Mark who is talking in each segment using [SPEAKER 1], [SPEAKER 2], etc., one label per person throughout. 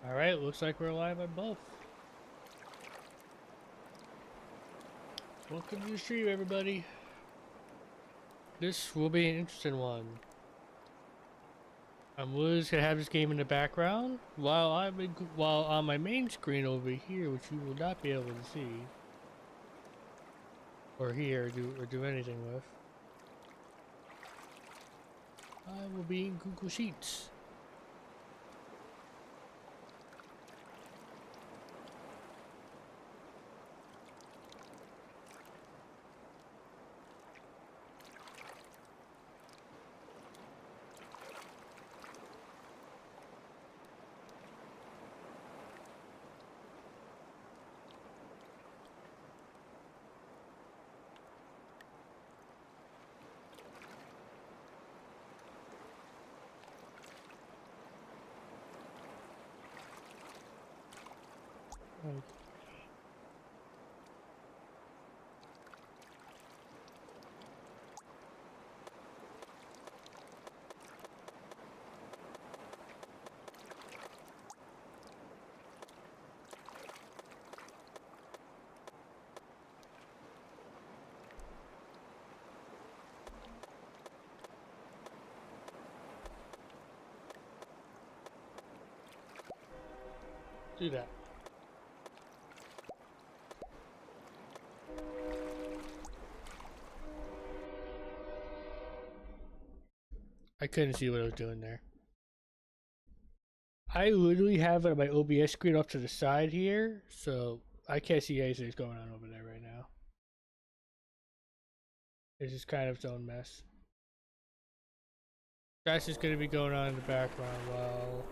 [SPEAKER 1] Alright, looks like we're live on both. Welcome to the stream, everybody. This will be an interesting one. I'm just gonna have this game in the background while while on my main screen over here, which you will not be able to see or hear or do anything with. I will be in Google Sheets. Do that. I couldn't see what I was doing there. I literally have it on my OBS screen off to the side here, so I can't see anything that's going on over there right now. It's just kind of its own mess. That's just gonna be going on in the background while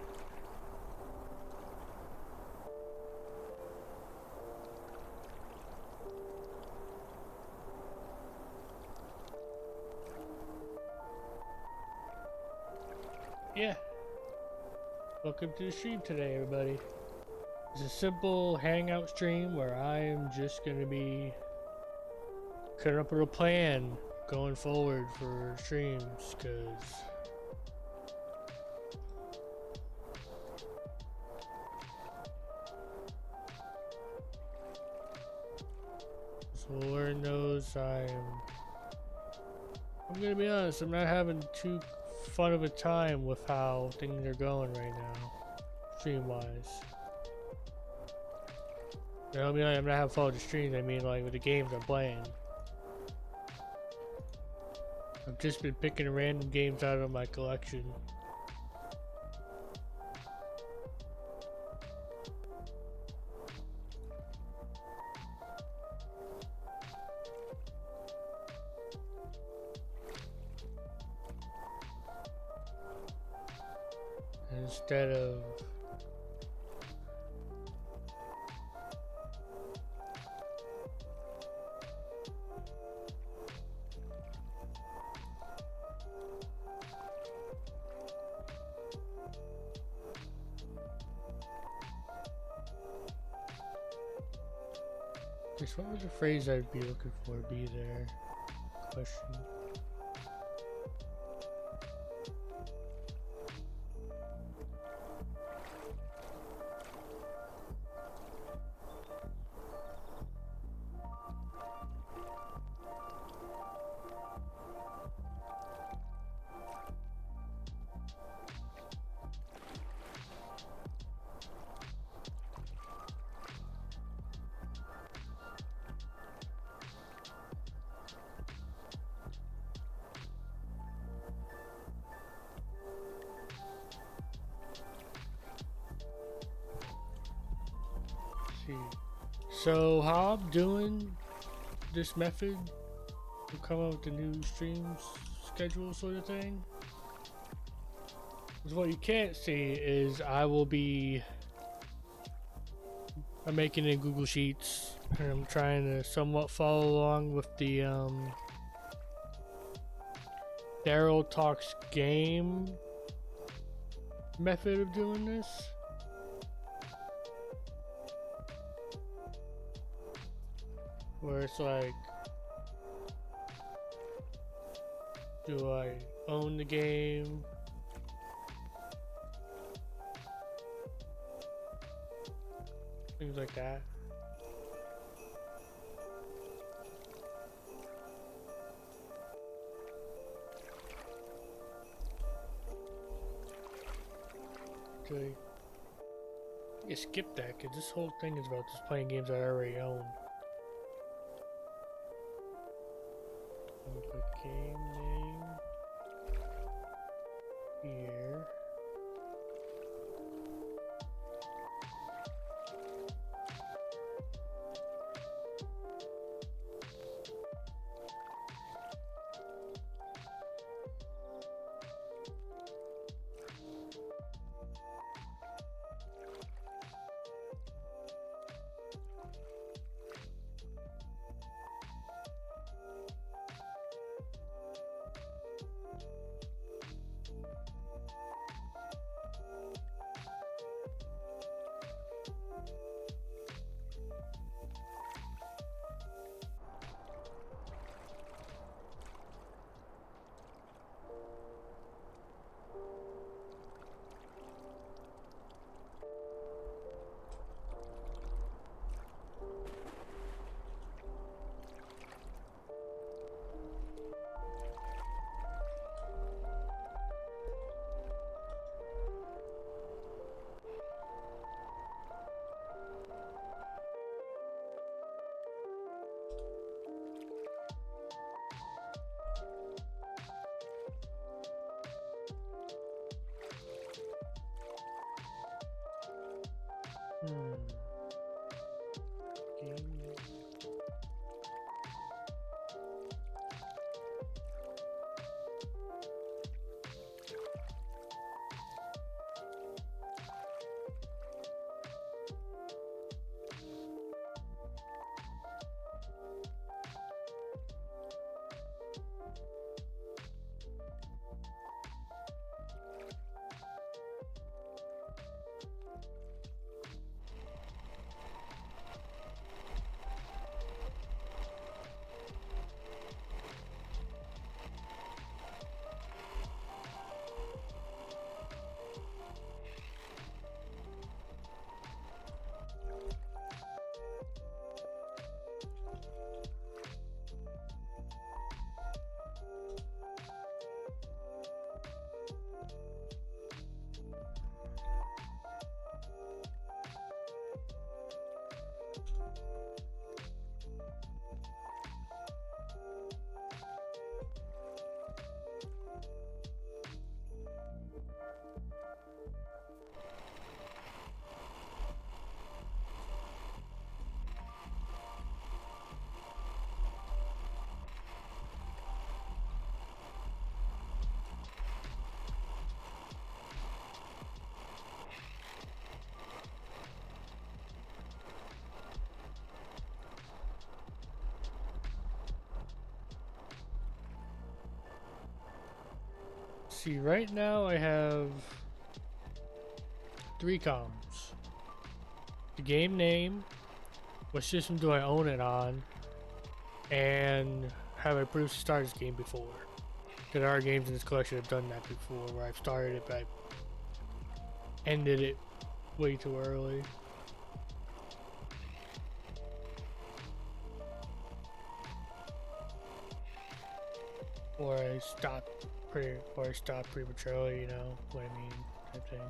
[SPEAKER 1] yeah. Welcome to the stream today, everybody. It's a simple hangout stream where I am just gonna be cutting up a plan going forward for streams, because Lord knows I'm gonna be honest, I'm not having too fun of a time with how things are going right now, stream wise. You know, I mean, I'm not having fun with the streams, I mean like with the games I'm playing. I've just been picking random games out of my collection. Instead of just what would the phrase I'd be looking for be there? Question. So how I'm doing this method to come up with the new stream schedule sort of thing is what you can't see is I'm making it in Google Sheets and I'm trying to somewhat follow along with the Daryl Talks Game method of doing this. Where it's like, do I own the game? things like that. Okay. You skip that because this whole thing is about just playing games I already own. Put game name here. Game name. See, right now I have 3 columns. The game name, what system do I own it on, and have I produced started this game before. There are games in this collection that have done that before, where I've started it but I ended it way too early. Or I stopped prematurely, you know what I mean, type thing.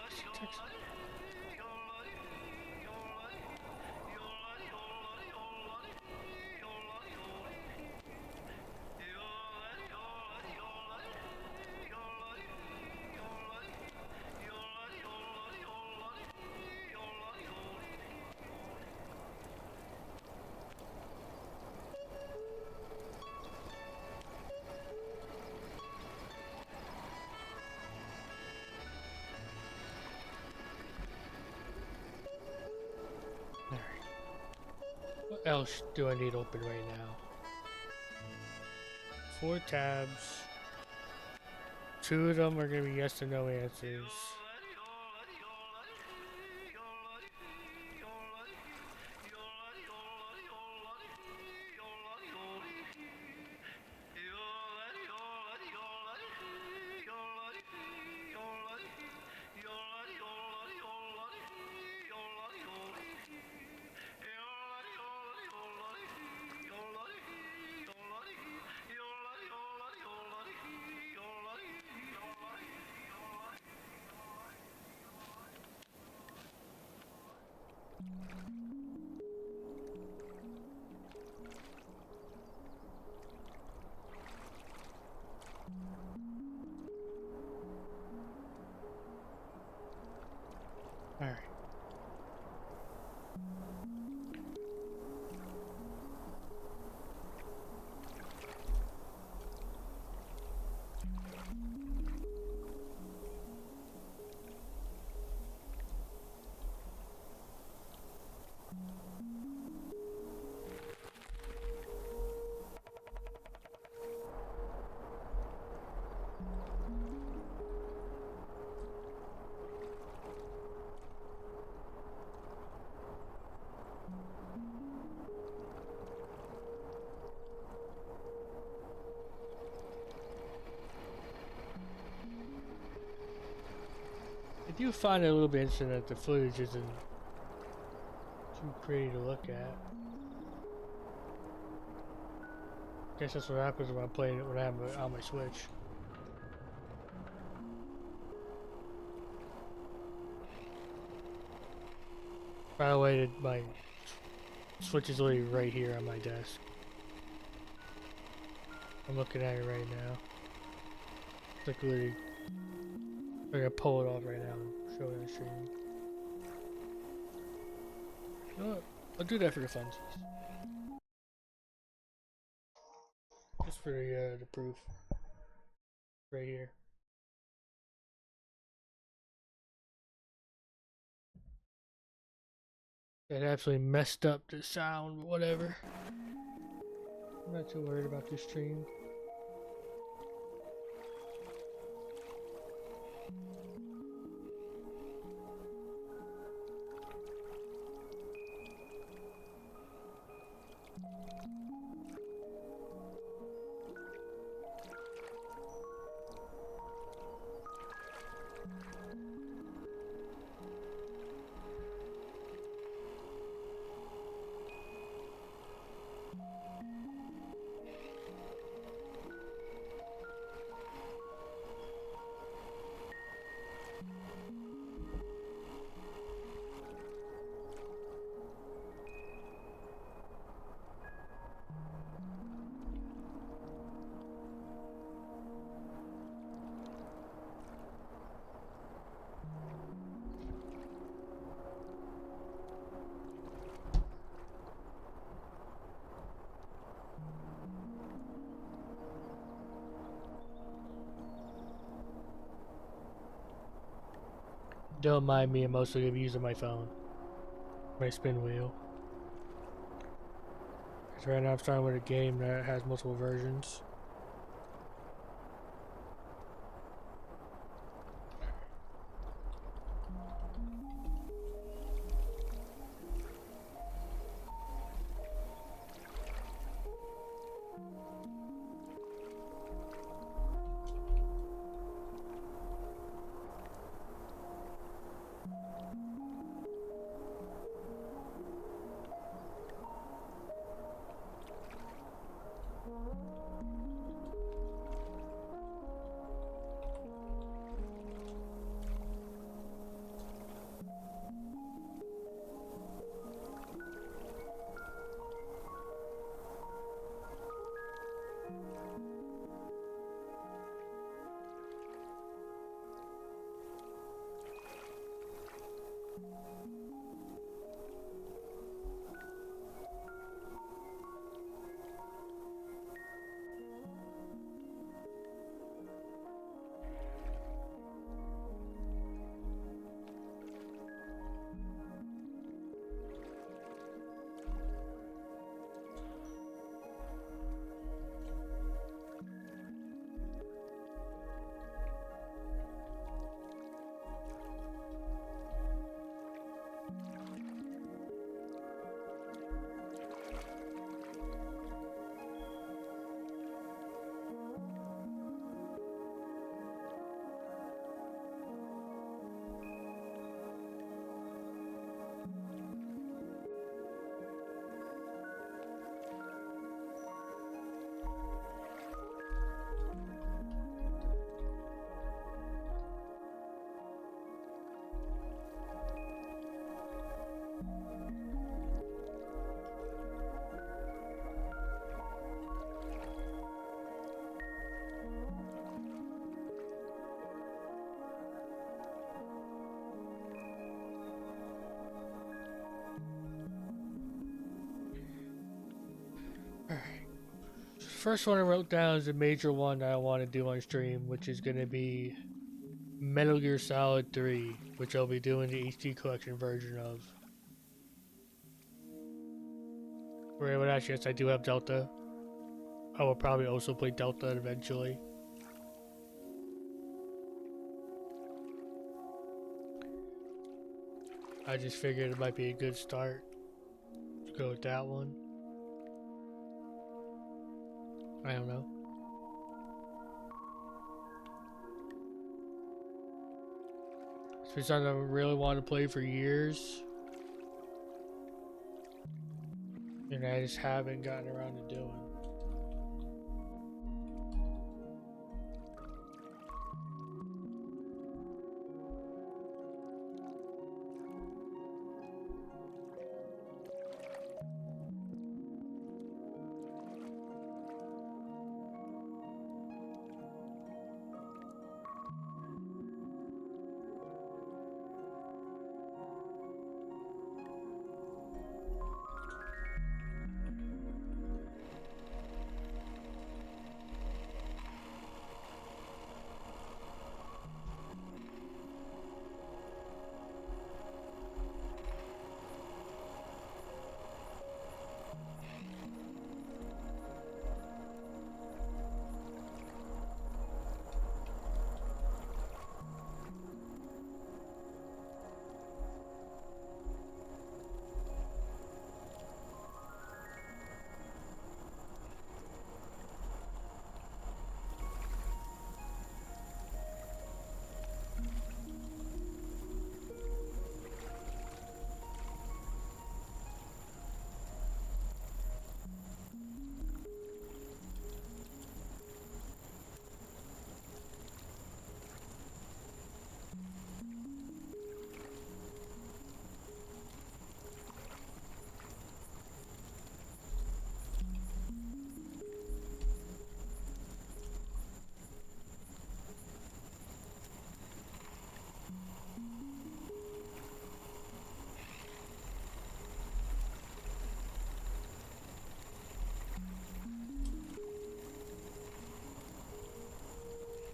[SPEAKER 1] Text. What else do I need open right now? 4 tabs. 2 of them are gonna be yes or no answers. All right. I do find it a little bit interesting that the footage isn't too pretty to look at. Guess that's what happens when I'm playing it when I have it on my Switch. By the way, my Switch is literally right here on my desk. I'm looking at it right now. It's like literally, I'm gonna pull it off right now and show it on the stream. You know what? I'll do that for the funsies. Just for the proof. Right here. That absolutely messed up the sound, but whatever. I'm not too worried about this stream. Don't mind me, I'm mostly gonna be using my phone. My spin wheel. Because right now I'm starting with a game that has multiple versions. Alright. First one I wrote down is a major one that I want to do on stream, which is going to be Metal Gear Solid 3, which I'll be doing the HD collection version of. But actually, yes, I do have Delta. I will probably also play Delta eventually. I just figured it might be a good start to go with that one. I don't know. It's been something I really want to play for years. And I just haven't gotten around to doing.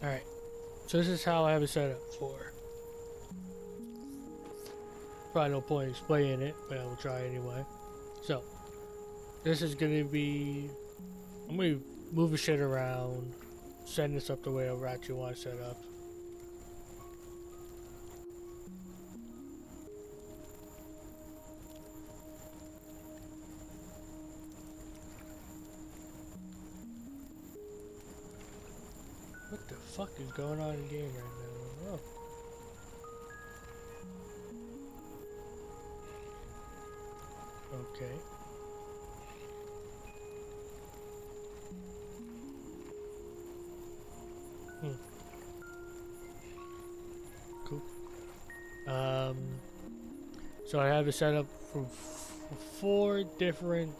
[SPEAKER 1] Alright, so this is how I have it set up for. Probably no point explaining it, but I will try anyway. So, this is gonna be... I'm gonna move the shit around, send this up the way I actually want to set up. What the fuck is going on in game right now? Oh. Okay. Cool. So I have it set up for 4 different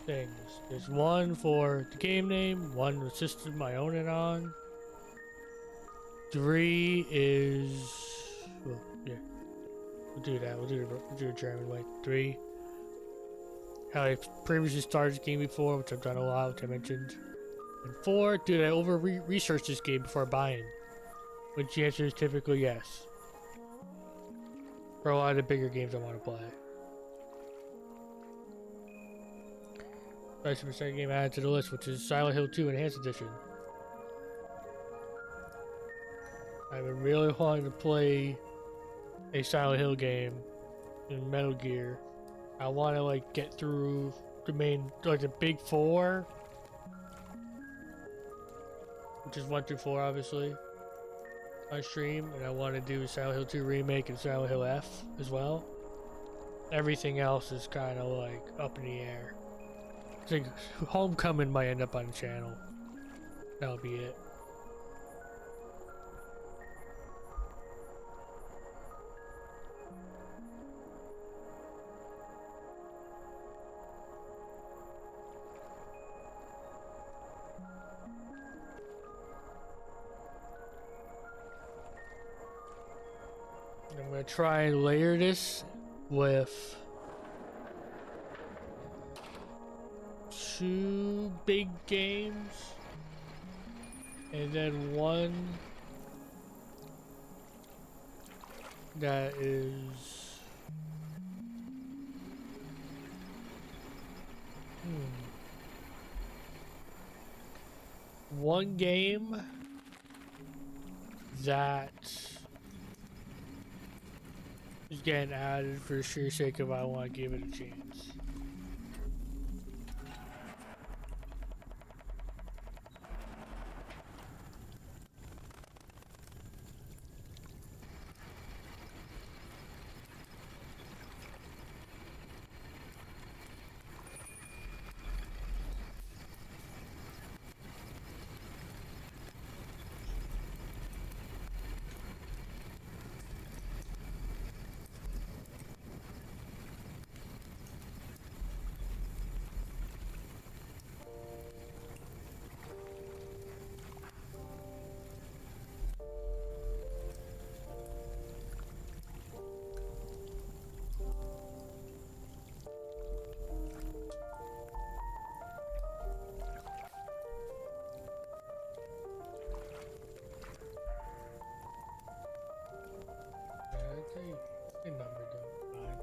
[SPEAKER 1] things. There's one for the game name, one the system I own it on. 3 is, well, yeah, we'll do that. We'll do the German way. 3. How I previously started this game before, which I've done a lot, which I mentioned. And 4, did I over research this game before buying? Which the answer is typically yes. For a lot of the bigger games I want to play. That's the second game added to the list, which is Silent Hill 2 Enhanced Edition. I've been really wanting to play a Silent Hill game in Metal Gear. I want to like get through the main, like the big 4, which is 1 through 4, obviously, on stream, and I want to do Silent Hill 2 Remake and Silent Hill F as well. Everything else is kind of like up in the air. I think Homecoming might end up on the channel. That'll be it. I'm gonna try and layer this with 2 big games, and then one that is one game that is getting added for the sheer sake of I want to give it a chance. They numbered them. Fine.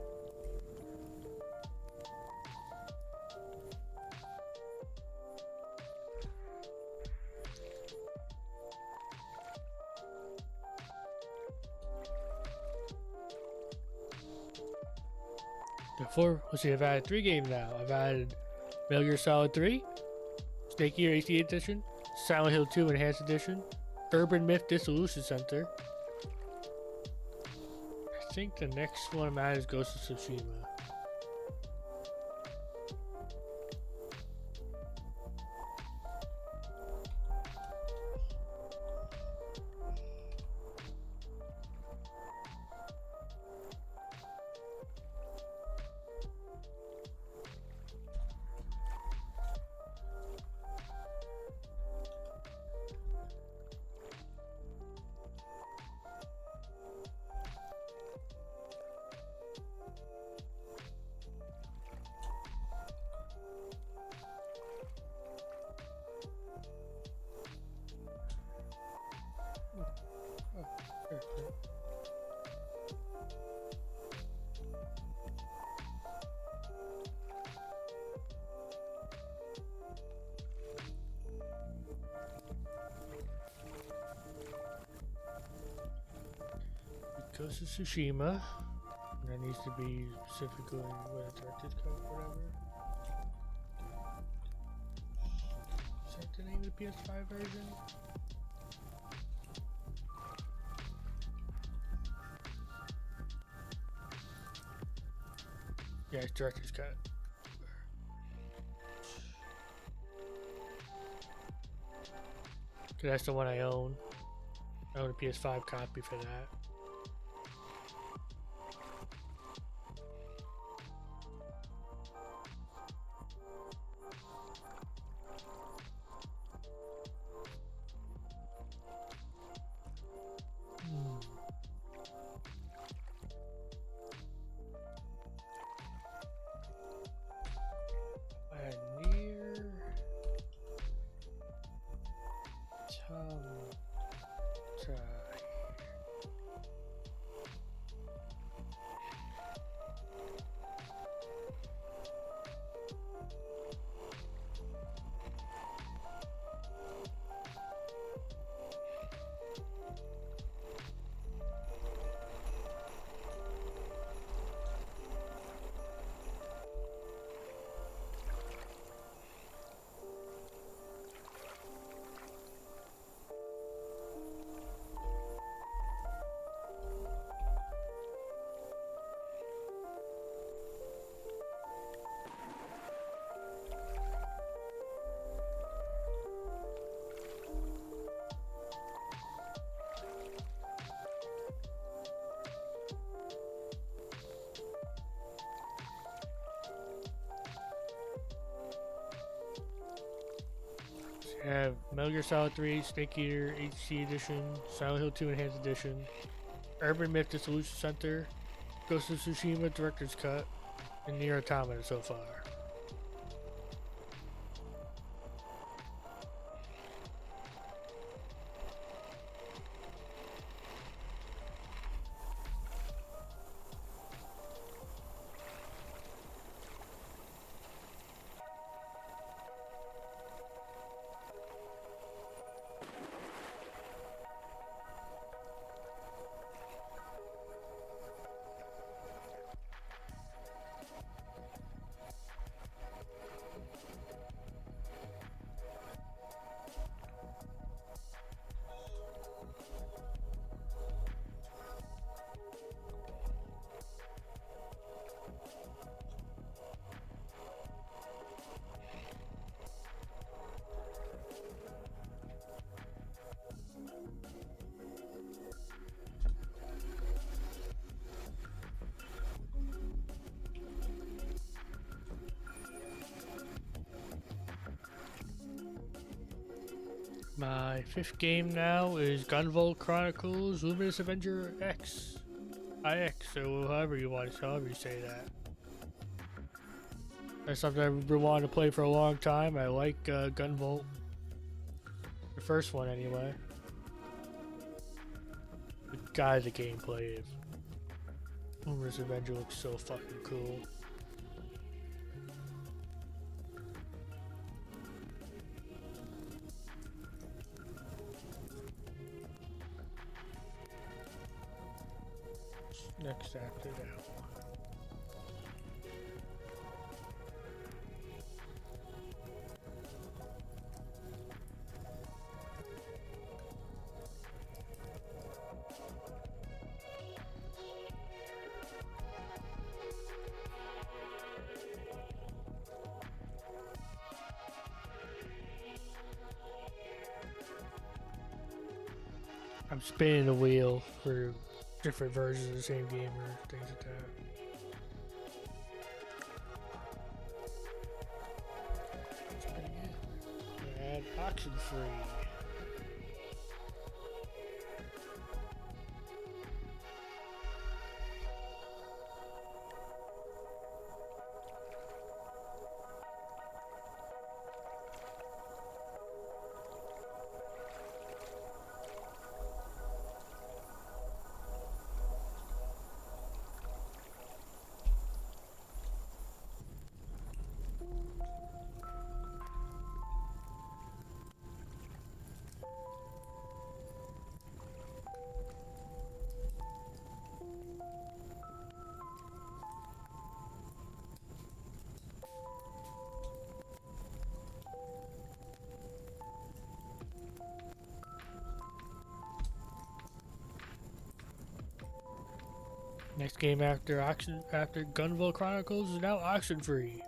[SPEAKER 1] Therefore, let's see, I've added 3 games now. I've added Metal Gear Solid 3, Snake Eater HD Edition, Silent Hill 2 Enhanced Edition, Urban Myth Dissolution Center. I think the next one I'm at is Ghost of Tsushima. Ghost of Tsushima. That needs to be specifically what a director's cut or whatever. Is that the name of the PS5 version? Yeah, it's director's cut. Cause that's the one I own. I own a PS5 copy for that. I have Metal Gear Solid 3, Snake Eater HD Edition, Silent Hill 2 Enhanced Edition, Urban Myth Dissolution Center, Ghost of Tsushima Director's Cut, and Nier Automata so far. My 5th game now is Gunvolt Chronicles Luminous Avenger X. IX, or however you say that. That's something I've been wanting to play for a long time. I like Gunvolt. The first one, anyway. The guy, the gameplay is. Luminous Avenger looks so fucking cool. Next after that. I'm spinning the wheel for different versions of the same game or things like that. That's pretty good. And oxen free. Next game after Gunvolt Chronicles is now Oxenfree.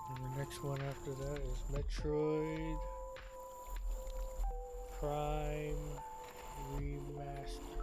[SPEAKER 1] And the next one after that is Metroid Prime Remastered.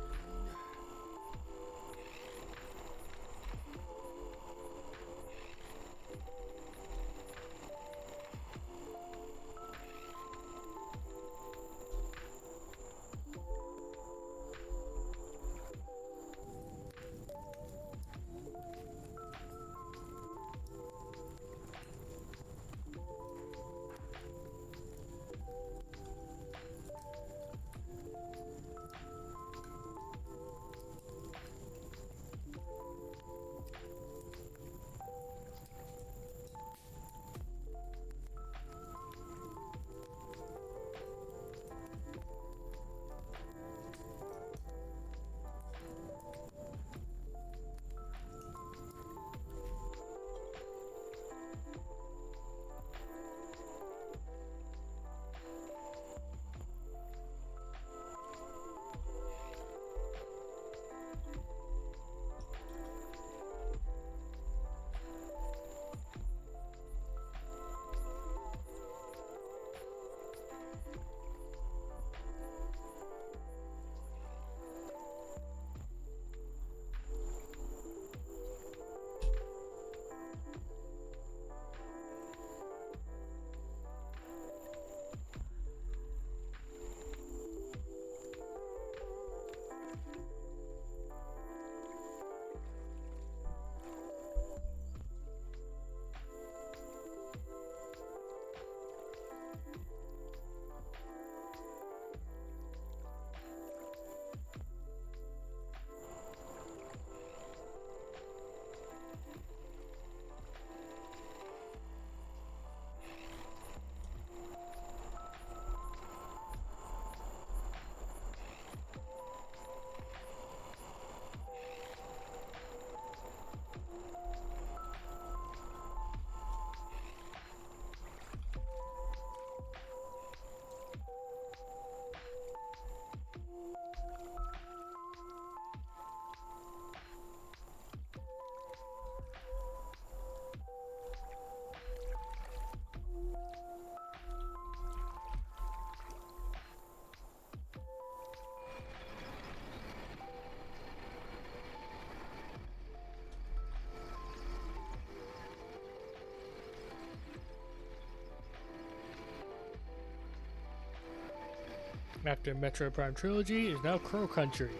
[SPEAKER 1] after Metro Prime Trilogy is now Crow Country.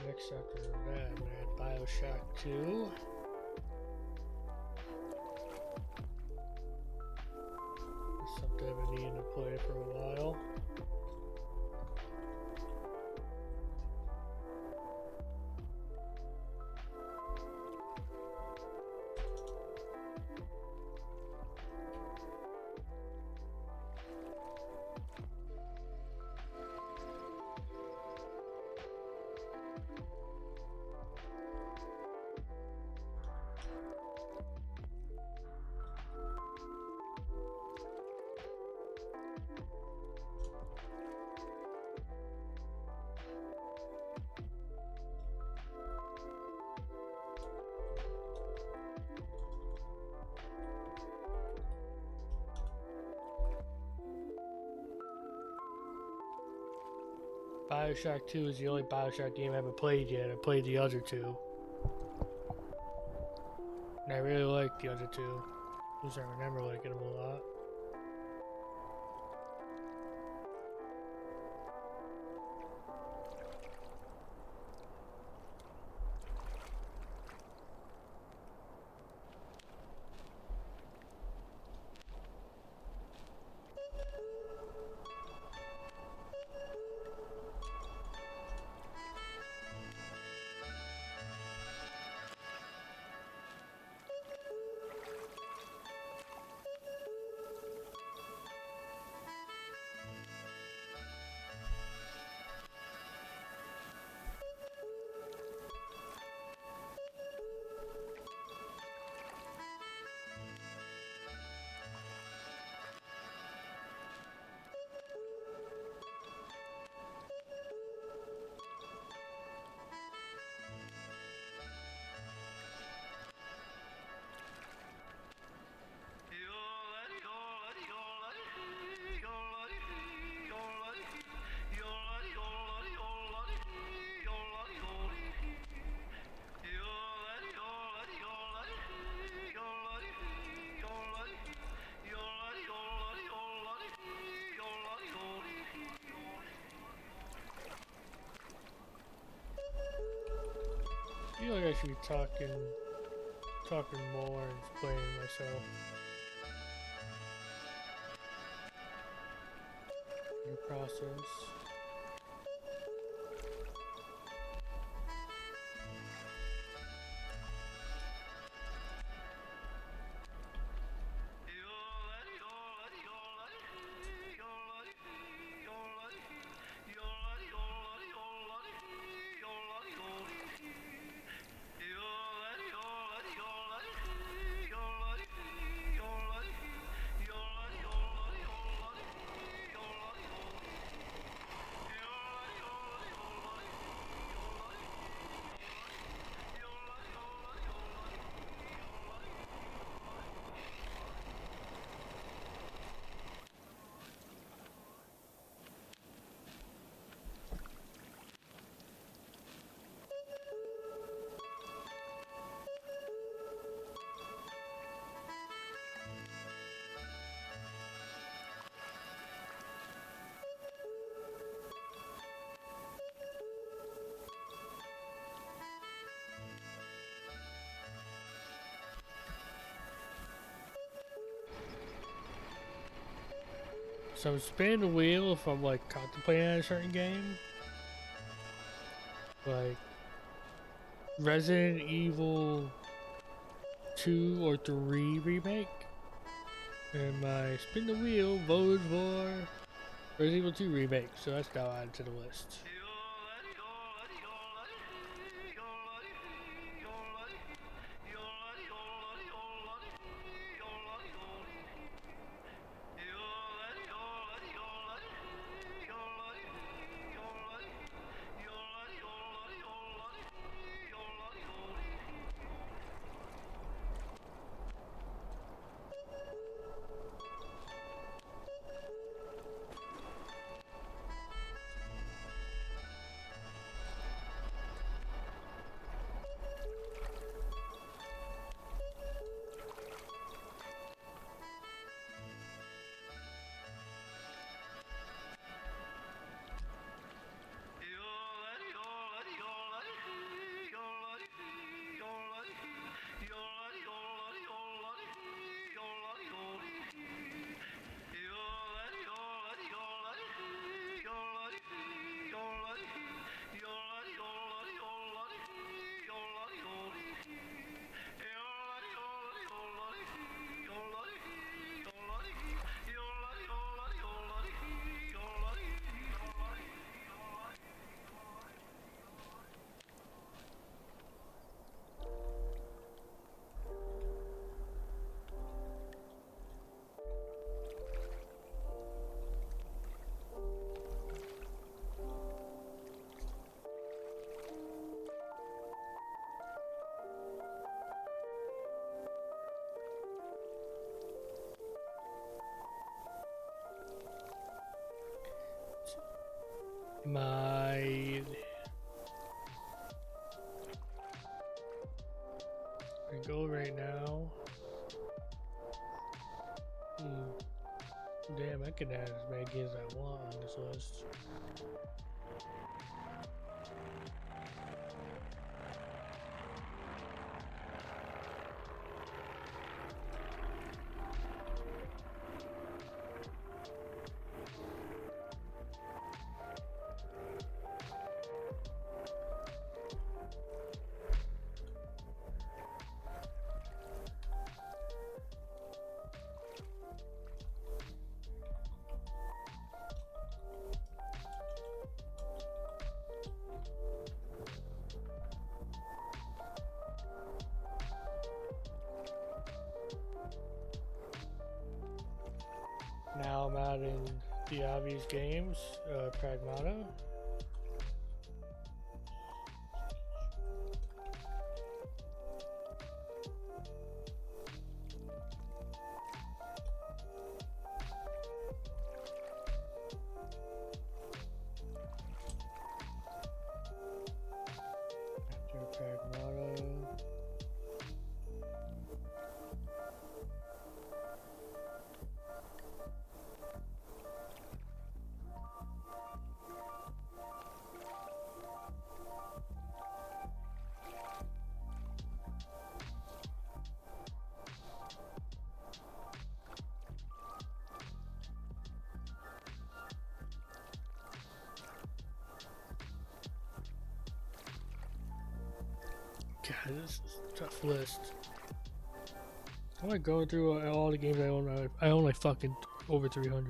[SPEAKER 1] Next after that, we had Bioshock 2. It's something I've been needing to play for a while. Bioshock 2 is the only Bioshock game I haven't played yet. I played the other two. And I really like the other two. Because I remember liking them a lot. I feel like I should be talking more and playing myself. New process. So I'm spinning the wheel if I'm like contemplating on a certain game. Like Resident Evil 2 or 3 remake. And my spin the wheel voted for Resident Evil 2 remake, so that's now added to the list. I go right now. Damn, I can add as many games as I want on this list. Now I'm adding the obvious games, Pragmata. After Pragmata. God, this is a tough list. I'm like going through all the games I own. I own like fucking over 300.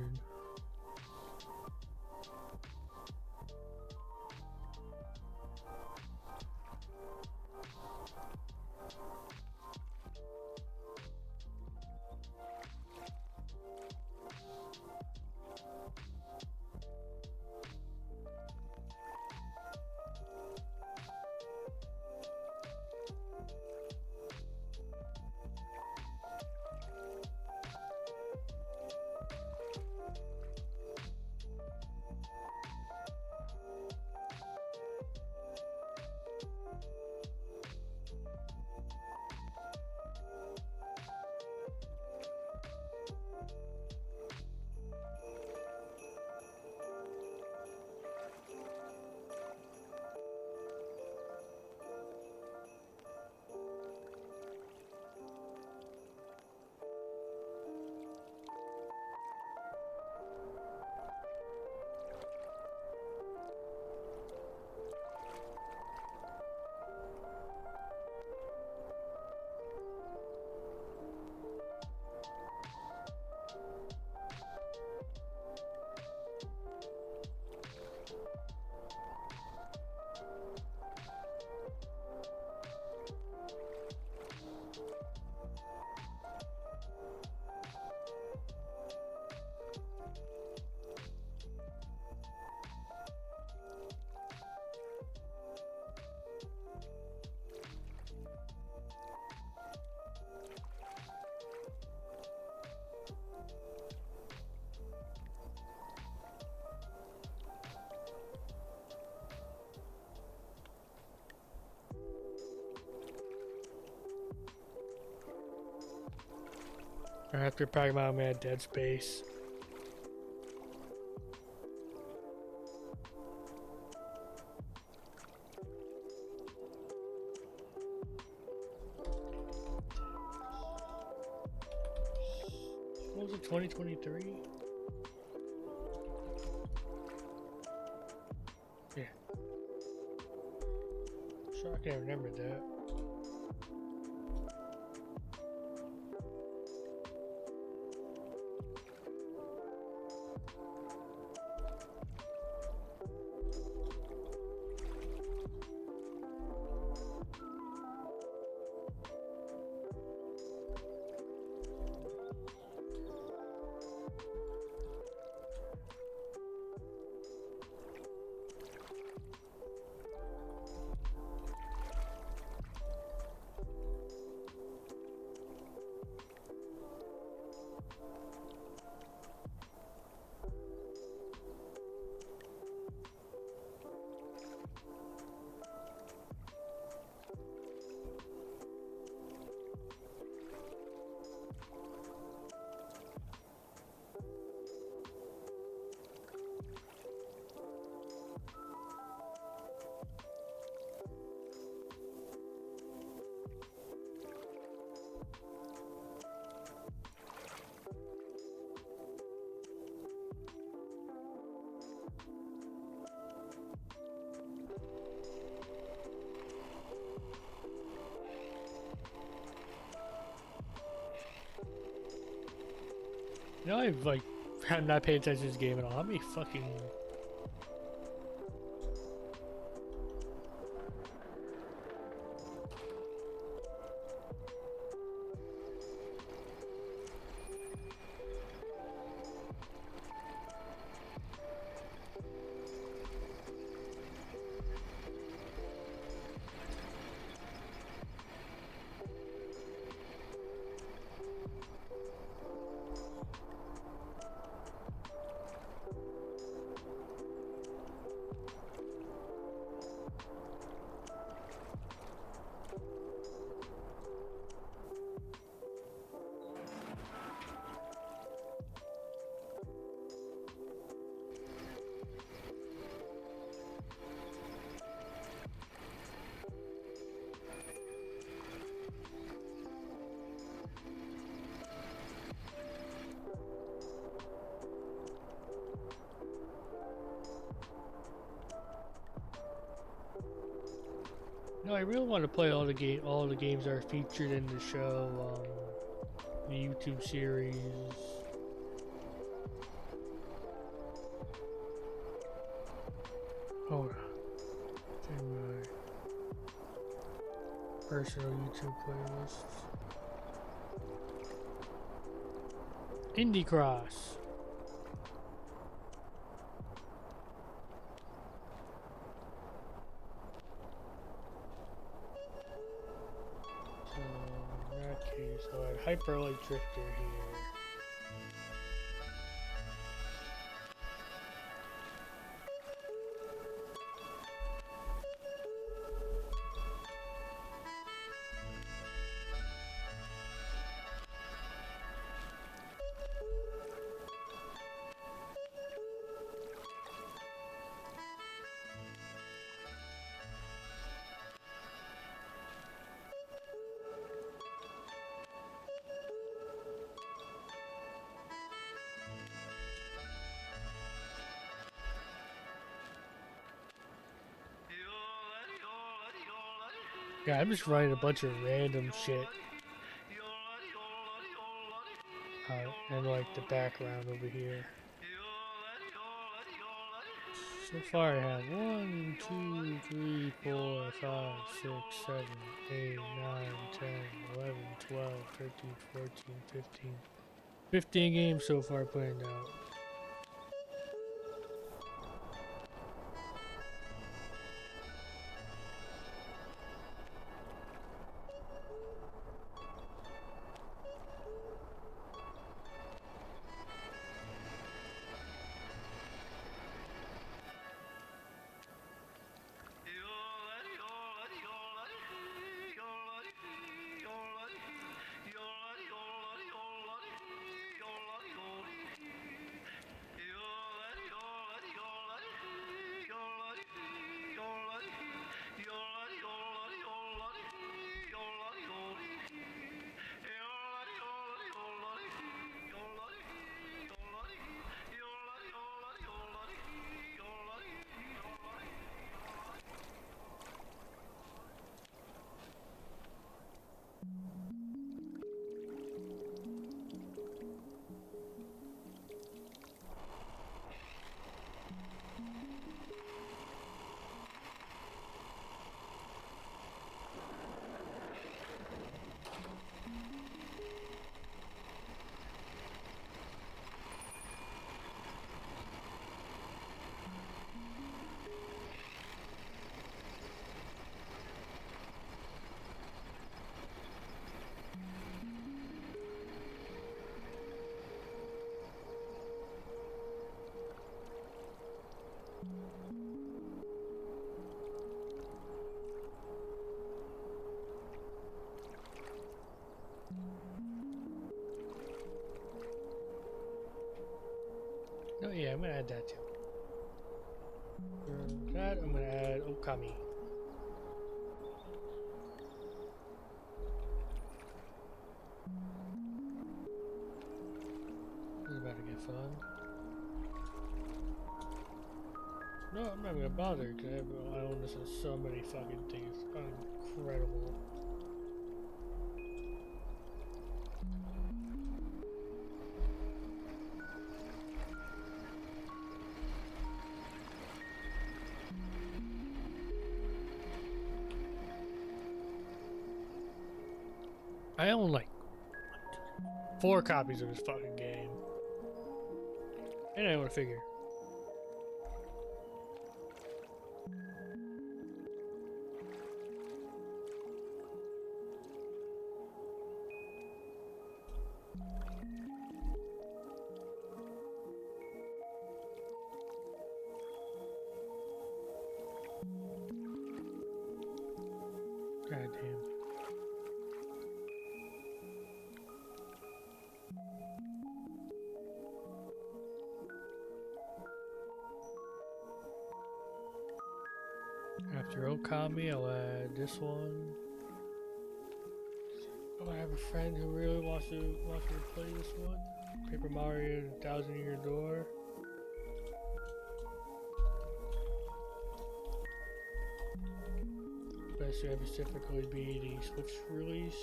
[SPEAKER 1] After Pragmata, I'm at Dead Space. What was it, 2023? Yeah. Sure, I can't remember that. You know, I'm not paying attention to this game at all. How many fucking... No, I really want to play all the games that are featured in the show, the YouTube series. Hold on. In my personal YouTube playlists. Indie Cross. In that case, I had Hyperlight Drifter here. Yeah, I'm just writing a bunch of random shit. And like the background over here. So far I have 1, 2, 3, 4, 5, 6, 7, 8, 9, 10, 11, 12, 13, 14, 15. 15 games so far planned out. Oh yeah, I'm gonna add that too. For that, I'm gonna add Okami. This is about to get fun. No, I'm not gonna bother because I own this on so many fucking things. Incredible. I own like 4 copies of this fucking game. And I own a figure. God damn. After Okami, I'll add this one. Oh, I have a friend who really wants me to play this one. Paper Mario and 1,000-Year Door. Best would specifically be the Switch release.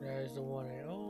[SPEAKER 1] That is the one I own.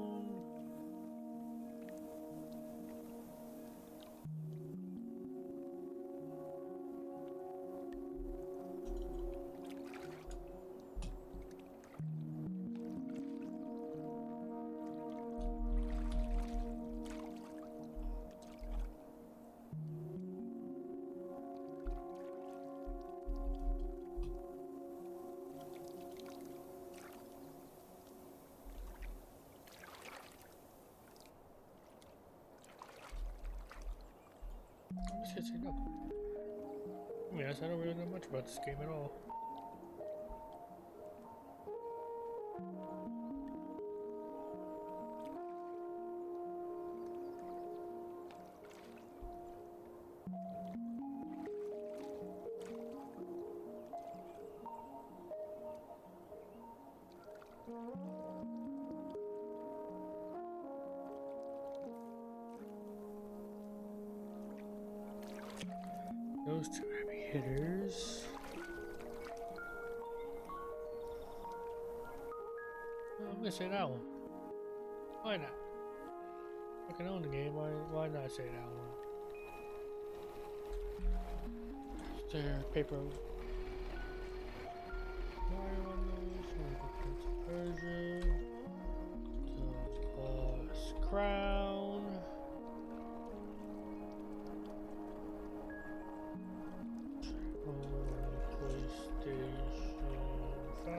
[SPEAKER 1] I mean, I don't really know much about this game at all. Those 2 heavy hitters. Oh, I'm gonna say that one. Why not? I can own the game. Why not say that one? There, paper. Mario on those. Prince of Persia. The Lost Crown. PlayStation 5.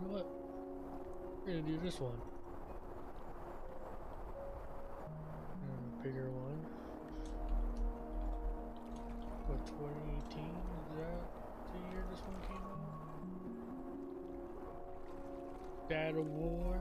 [SPEAKER 1] You know what? We're gonna do this one. Bigger one. What, 2018? Is that the year this one came out? Dad of War.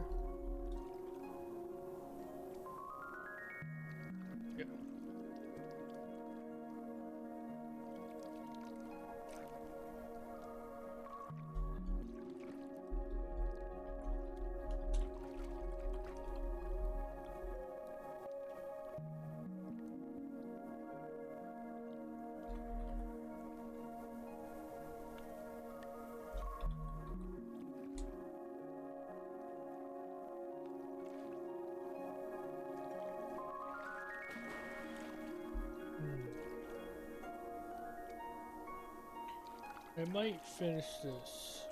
[SPEAKER 1] I might finish this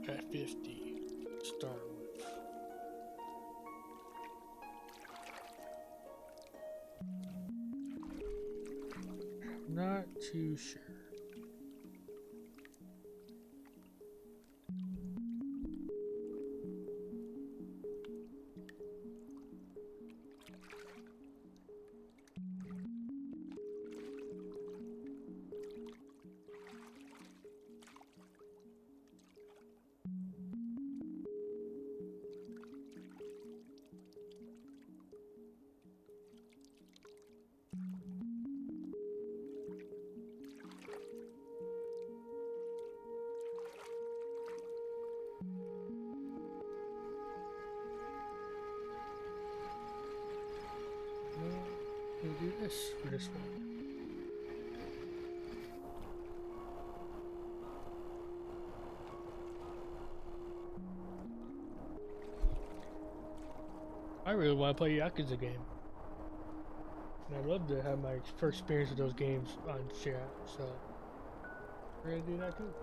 [SPEAKER 1] at 50 to start with. I'm not too sure. We'll do this for this one. I really want to play Yakuza game. And I'd love to have my first experience with those games on chat, so we're gonna do that too.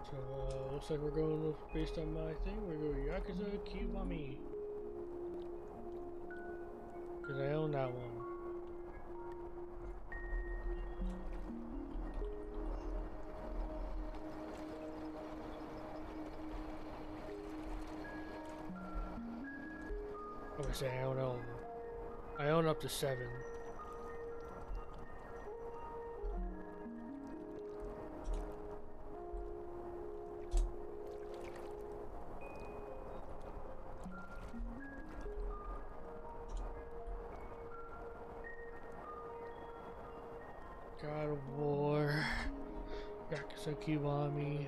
[SPEAKER 1] So looks like we're going with, based on my thing, we're going Yakuza Kiwami. Because I own that one. I'm gonna say I own all of them. I own up to 7. God of War, Yakuza Kiwami.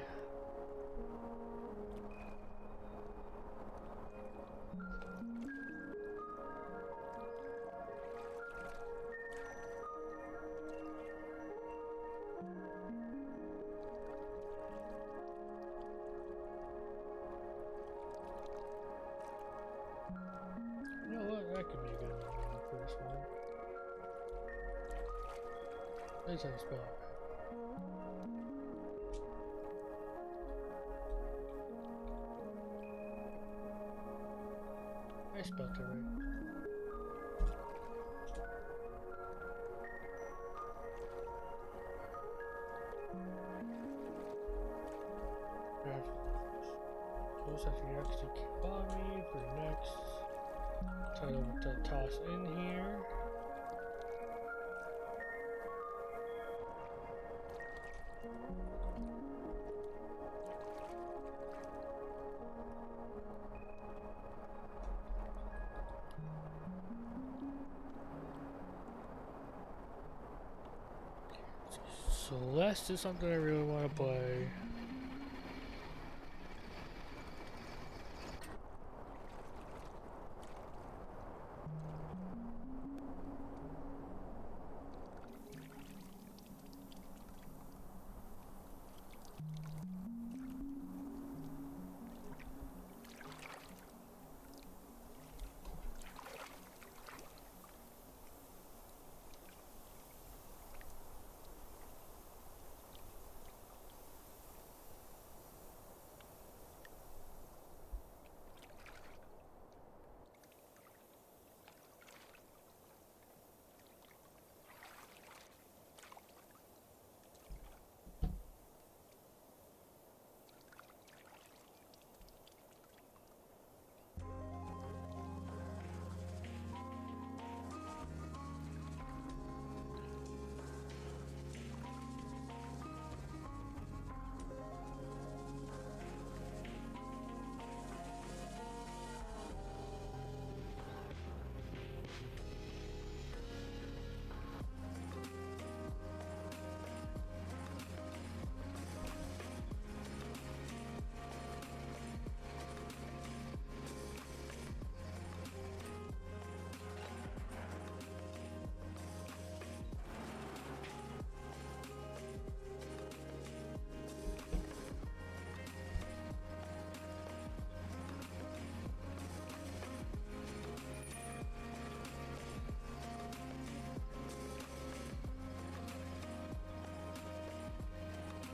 [SPEAKER 1] You know what? That could be a good one for this one. That's how to spell it. I spelled it right. Close after Yakuza Kiwami for next. Title to toss in here. Celeste is something I really want to play.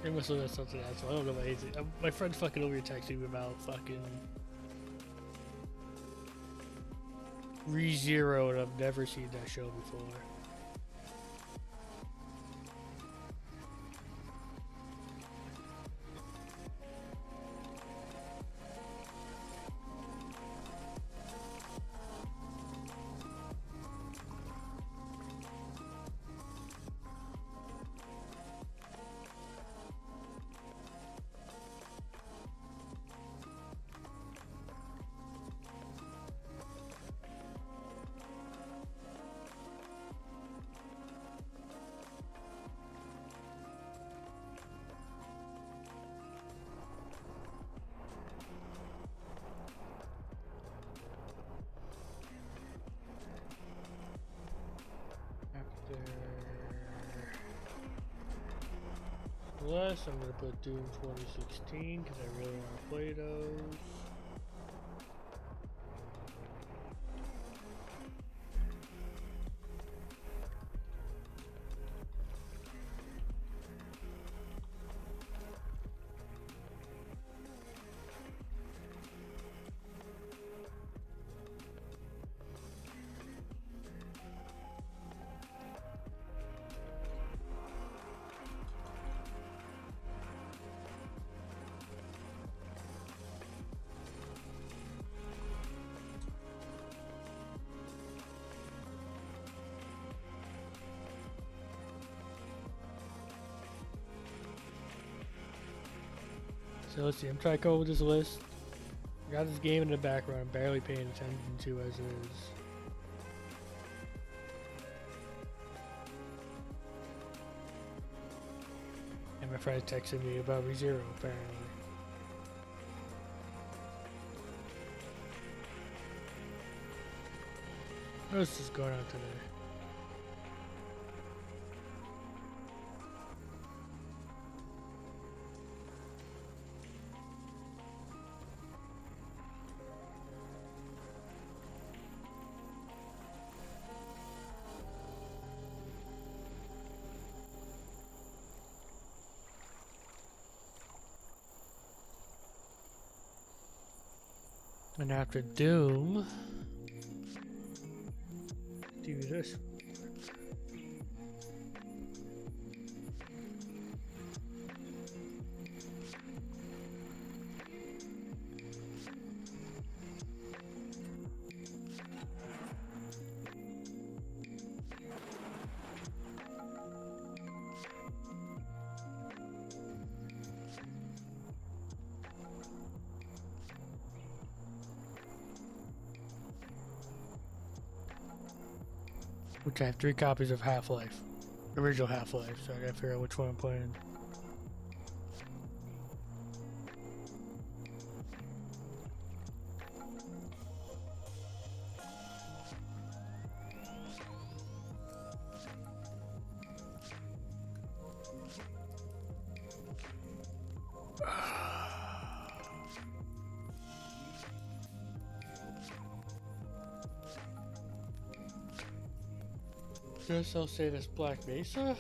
[SPEAKER 1] They must have done something else. I don't know about anything. My friend's fucking over here texting me about fucking ReZero, and I've never seen that show before. Plus, I'm gonna put Doom 2016 because I really want to play those. So let's see, I'm trying to come up with this list. I got this game in the background, I'm barely paying attention to as it is. And my friend texted me about ReZero, apparently. What else is going on today? And after Doom, do this. Which I have 3 copies of Half-Life. Original Half-Life, so I gotta figure out which one I'm playing. Guess I'll say this Black Mesa.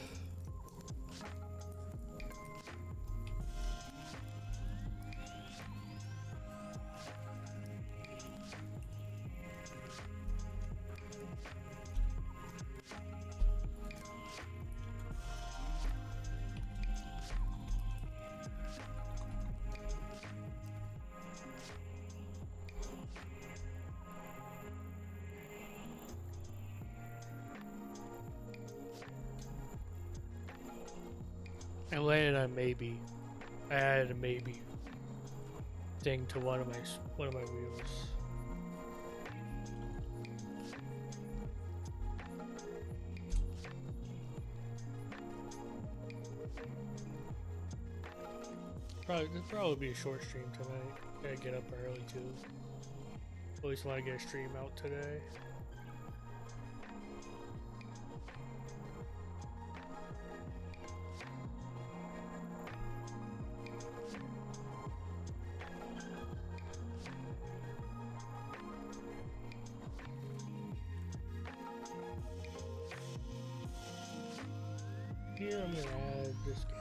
[SPEAKER 1] I landed on maybe. I added a maybe thing to one of my wheels. It'll probably be a short stream tonight. Gotta get up early too. At least want to get a stream out today. Here I'm gonna add this game.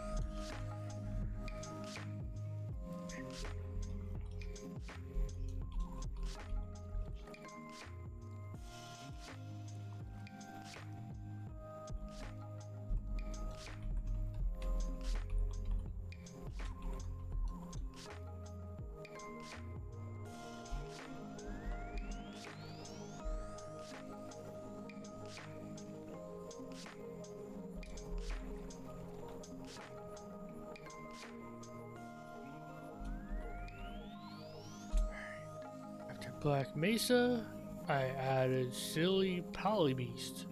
[SPEAKER 1] Black Mesa, I added Silly Polybeast,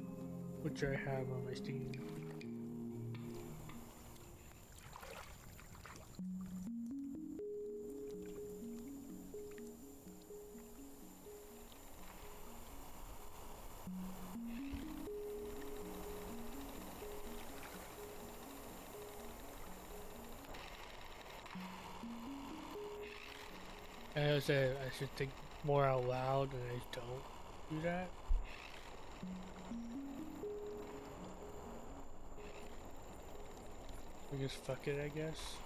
[SPEAKER 1] which I have on my Steam. As I said, I should think more out loud and I don't do that. I just fuck it, I guess.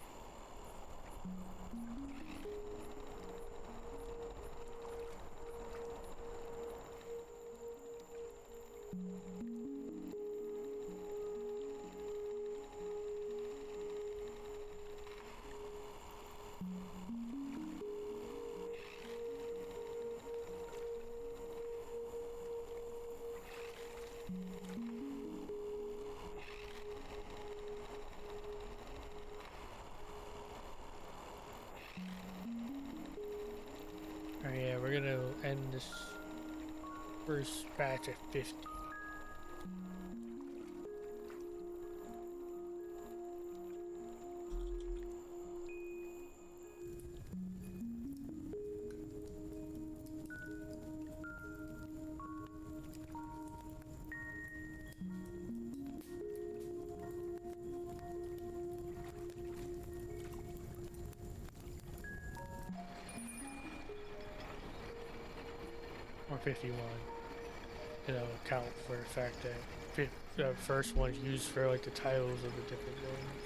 [SPEAKER 1] Oh yeah, we're gonna end this first batch at 50. Or 51. It'll account for the fact that the first one's used for like the titles of the different ones.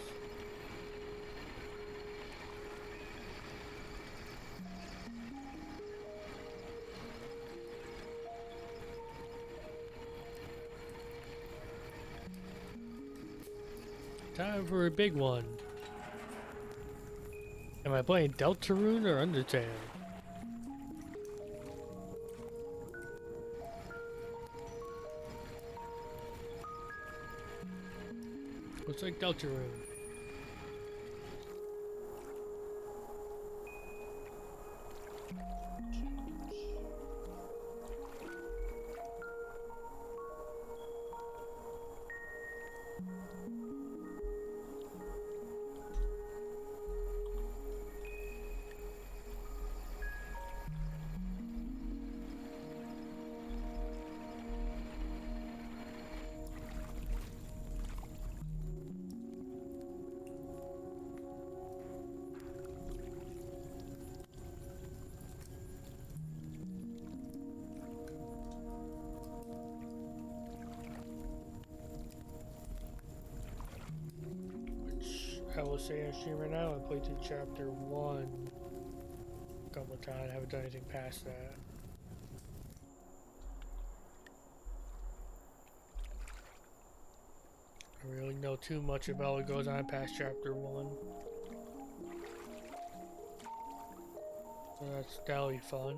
[SPEAKER 1] Time for a big one. Am I playing Deltarune or Undertale? Looks like Deltarune. I will say on stream right now, I played through chapter 1 a couple of times. I haven't done anything past that. I don't really know too much about what goes on past chapter 1. So that'll be fun.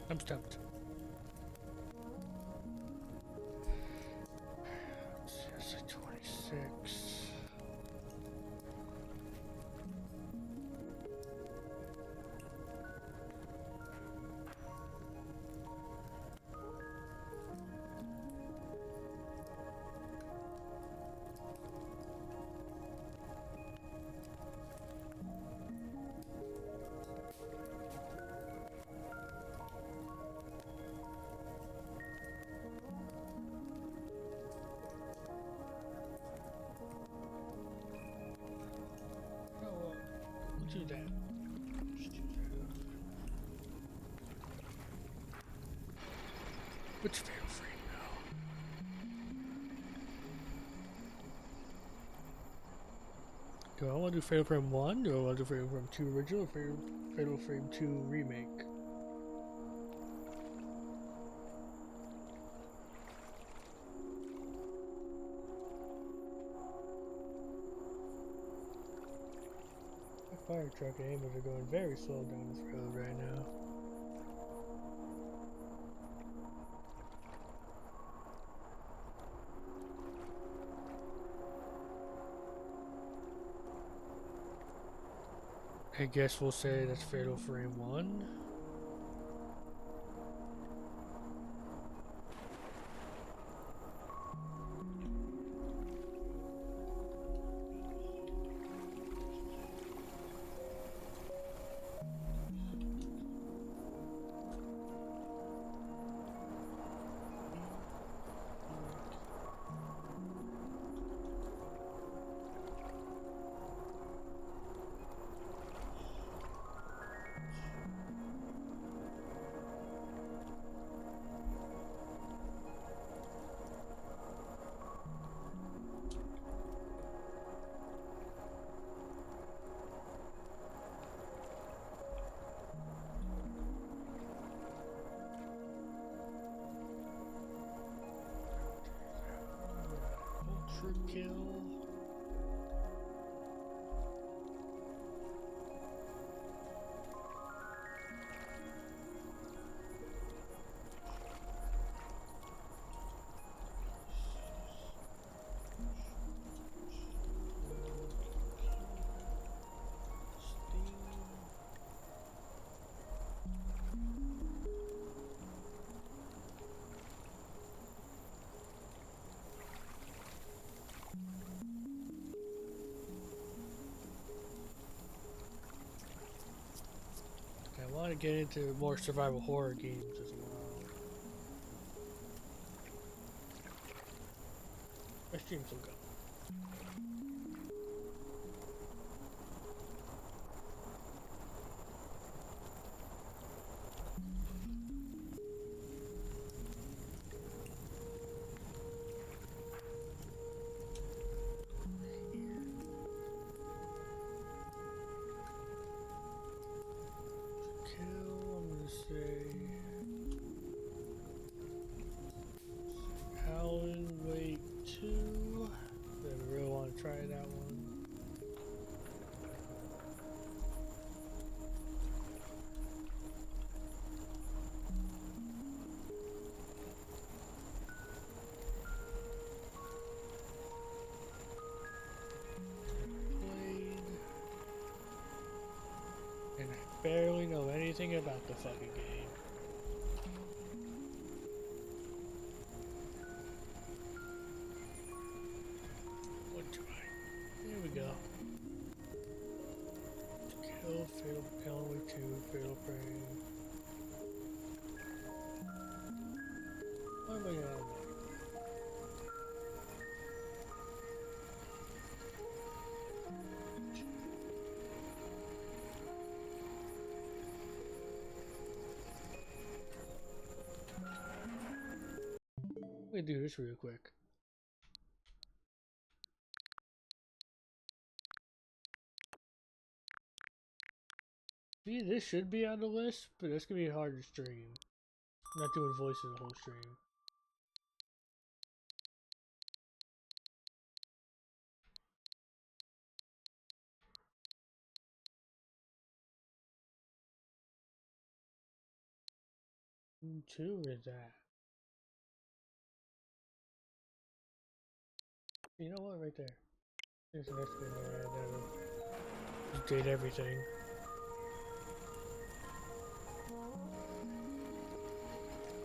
[SPEAKER 1] I'm stumped. It's like 26. it's fatal frame now. Do I want to do Fatal Frame 1? Do I want to do Fatal Frame 2 original or Fatal Frame 2 remake? My fire truck and Amos are going very slow down this road right now. I guess we'll say that's Fatal Frame 1. Kill. I want to get into more survival horror games as well. My streams will go. Try that one. And I barely know anything about the fucking game. What do I? There we go. Kill, fatal, penalty 2, fatal frame. Why am I going on that? Let me do this real quick. See, this should be on the list, but that's gonna be hard to stream. I'm not doing voices the whole stream. Who two is that? You know what? Right there. There's an extra there. That'll just date everything.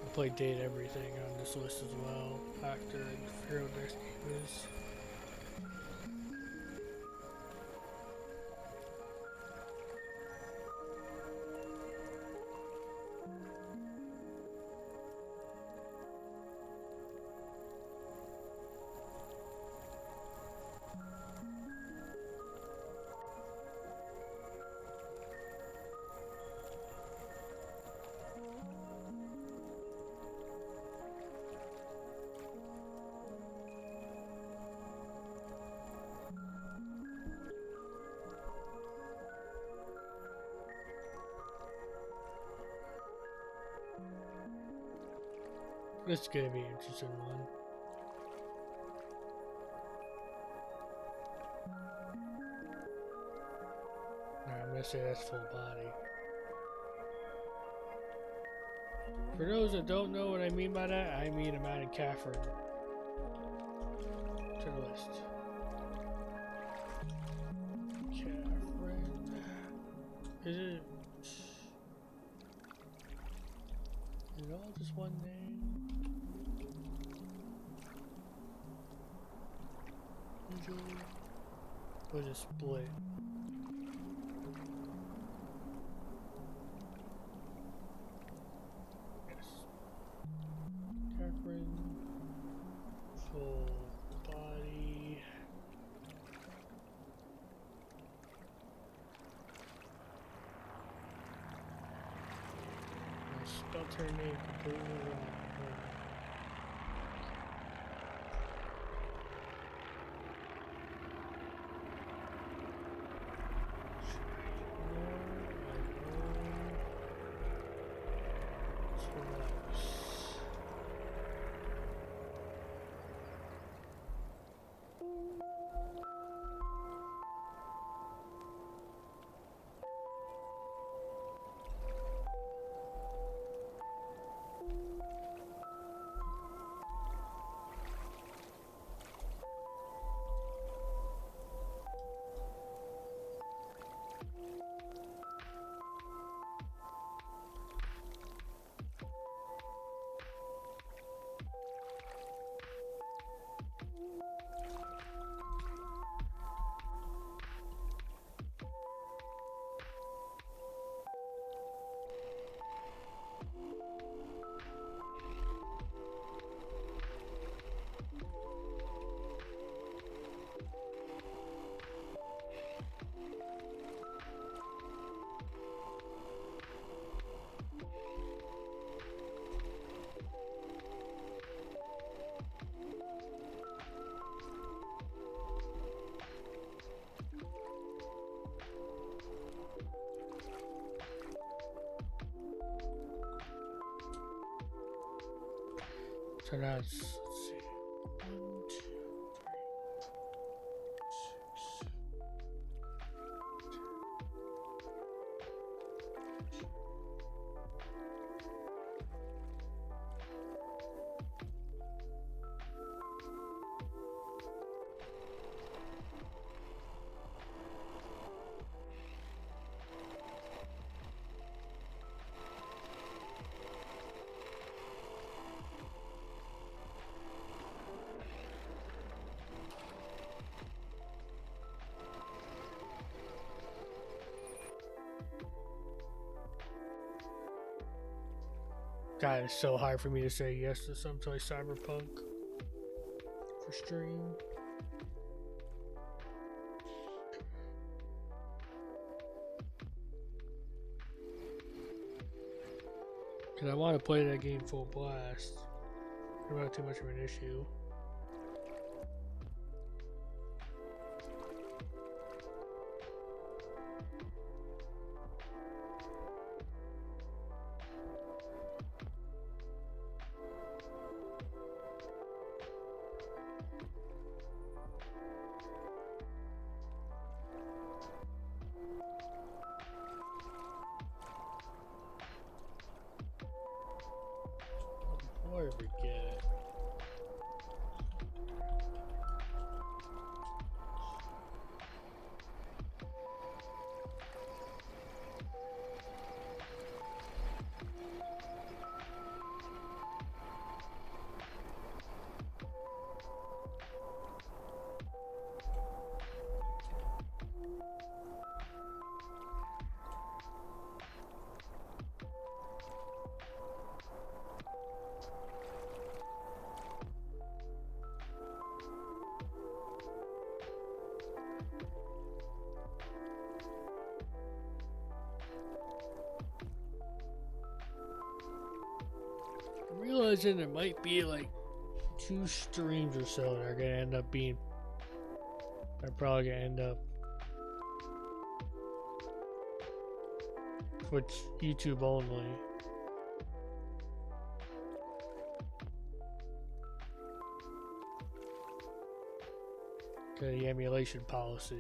[SPEAKER 1] I'll play date everything on this list as well. Actor and figure out what their name is. This is gonna be an interesting one. Alright, I'm gonna say that's full body. For those that don't know what I mean by that, I mean I'm adding Catherine to the list. Catherine. Is it all just one name? Usually. Or is it split? Catherine, full body. I spelled her name completely wrong. So that's, let's see, 1, 2, 3, 6. God, it's so hard for me to say yes to some toy Cyberpunk for stream. Cause I want to play that game full blast. It's not too much of an issue. Before I forget. I'm realizing there might be like 2 streams or so that are gonna end up being. They're probably gonna end up Twitch, YouTube only. to the emulation policy.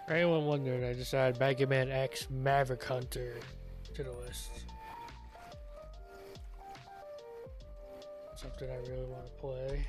[SPEAKER 1] For anyone wondering, I just added Mega Man X Maverick Hunter to the list. Something I really want to play.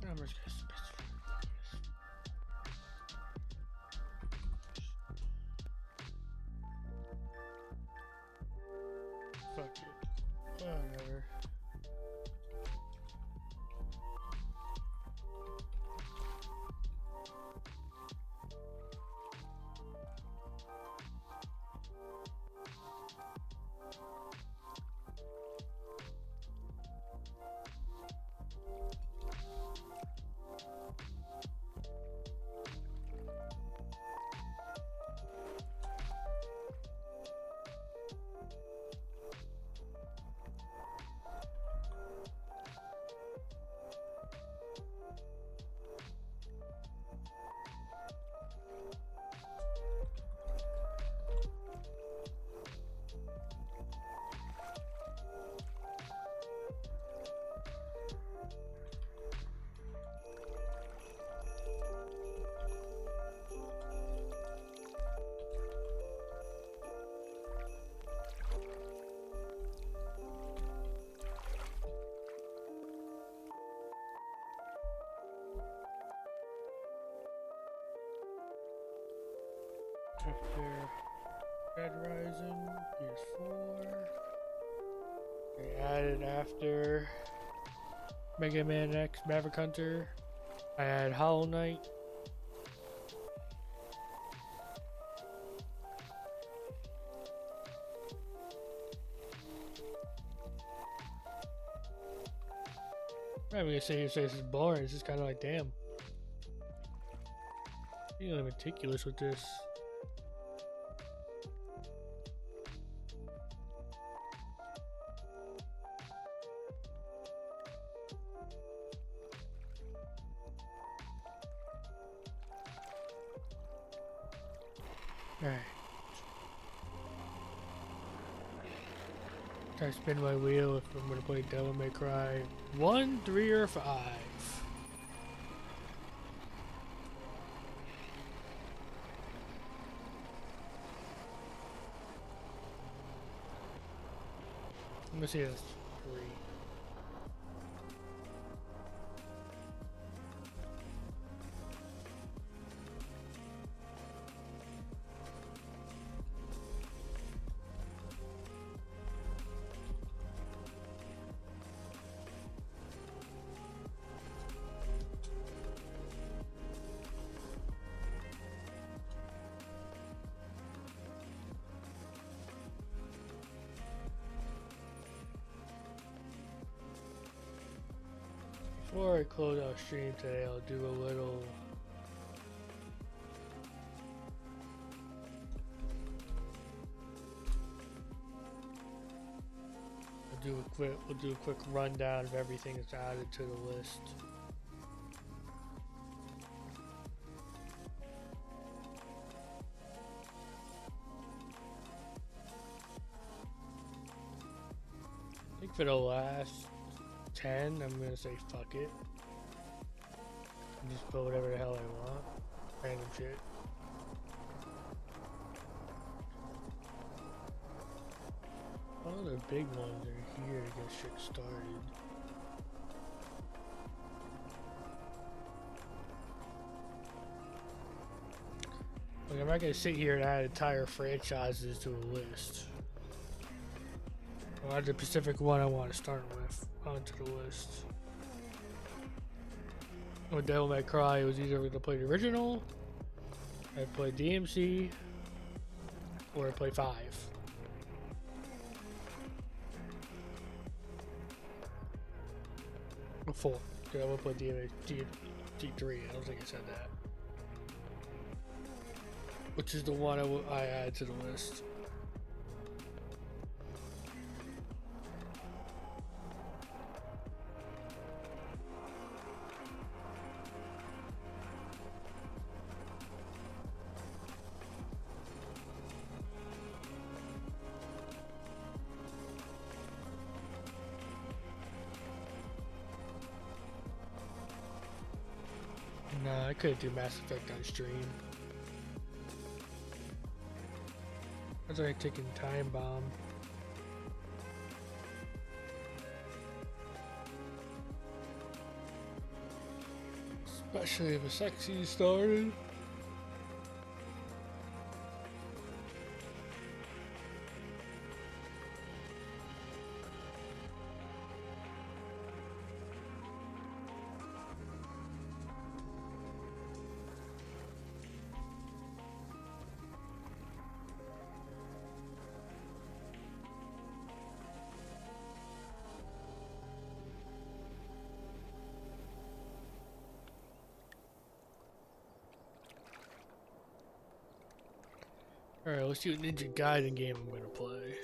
[SPEAKER 1] I'm just gonna fuck it. Whatever. After Red Rising, here's 4. They added after Mega Man X Maverick Hunter. I had Hollow Knight. I'm not even gonna say this is boring. It's just kind of like, damn. You're really meticulous with this. Alright. Try to spin my wheel if I'm gonna play Devil May Cry 1, 3, or 5. I'm gonna say that's 3. Before I close out stream today, I'll do a little we'll do a quick rundown of everything that's added to the list. I think for the last 10, I'm gonna say fuck it. And just put whatever the hell I want. Random shit. All the big ones are here to get shit started. Like, I'm not gonna sit here and add entire franchises to a list. I'll add the specific one I want to start with onto the list. With Devil May Cry, it was either going to play the original, I play DMC, or I play 5. Or 4. Because I want to play D3. I don't think I said that. Which is the one I add to the list. Nah, I couldn't do Mass Effect on stream. That's like taking Time Bomb. Especially if a sex scene started. Alright, let's see what Ninja Gaiden game I'm gonna play.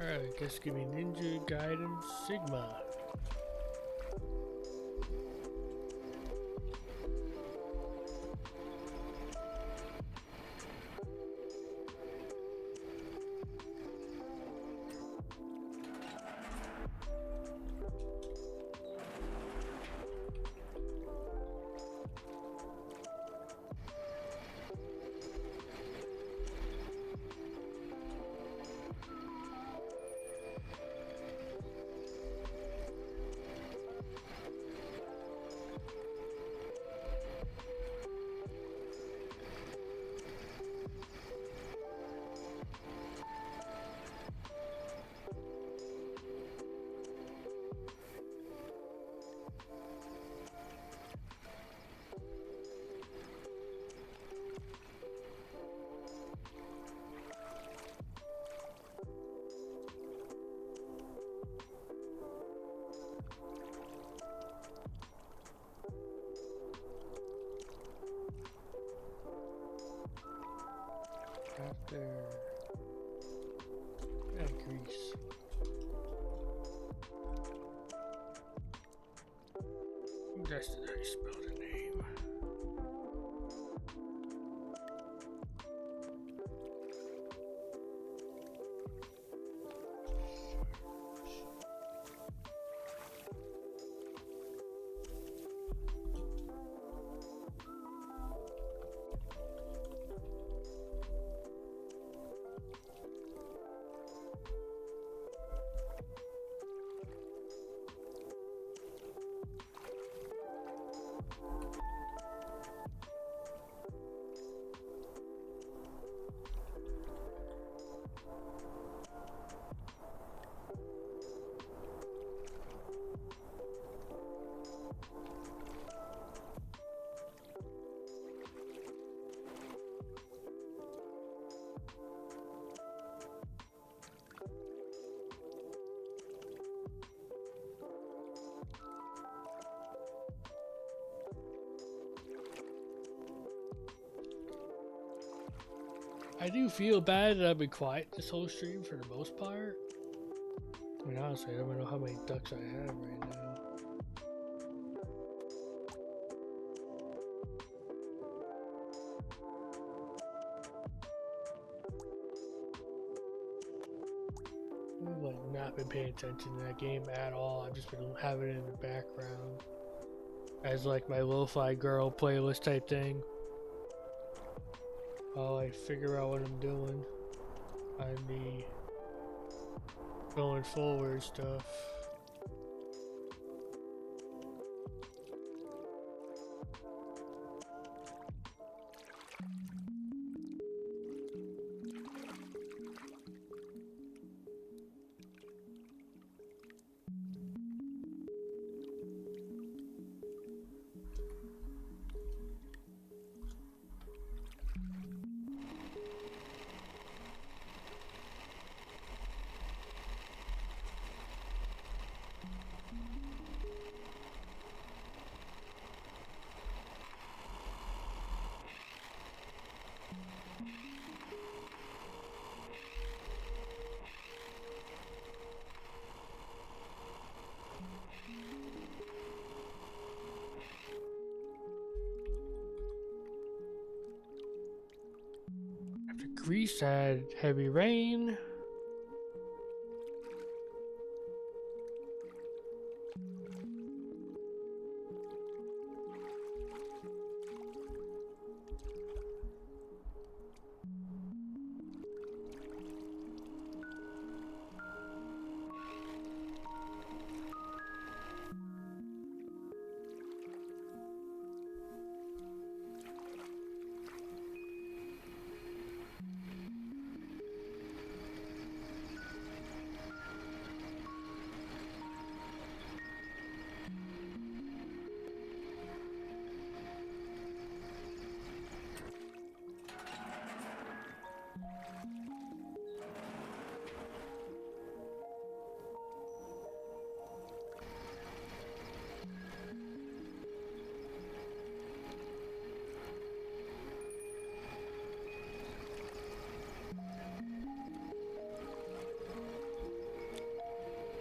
[SPEAKER 1] Alright, I guess give me Ninja Gaiden Sigma. That's how you spell the name. I do feel bad that I've been quiet this whole stream for the most part. I mean, honestly, I don't know how many ducks I have right now. I've like not been paying attention to that game at all. I've just been having it in the background as like my lo-fi girl playlist type thing. While I figure out what I'm doing on the going forward stuff. Greece had heavy rain.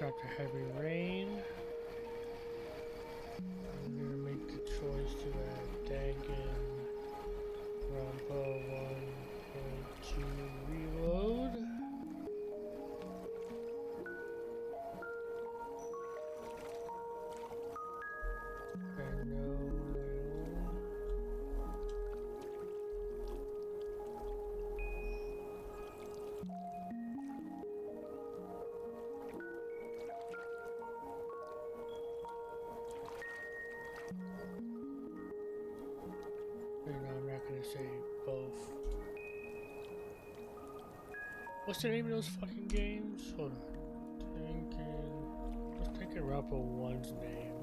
[SPEAKER 1] After heavy rain, I'm gonna make the choice to add Dangan Rampo 1.2 reload. And no. I'm not gonna say both. What's the name of those fucking games? Hold on. I was thinking Rampo 1's name.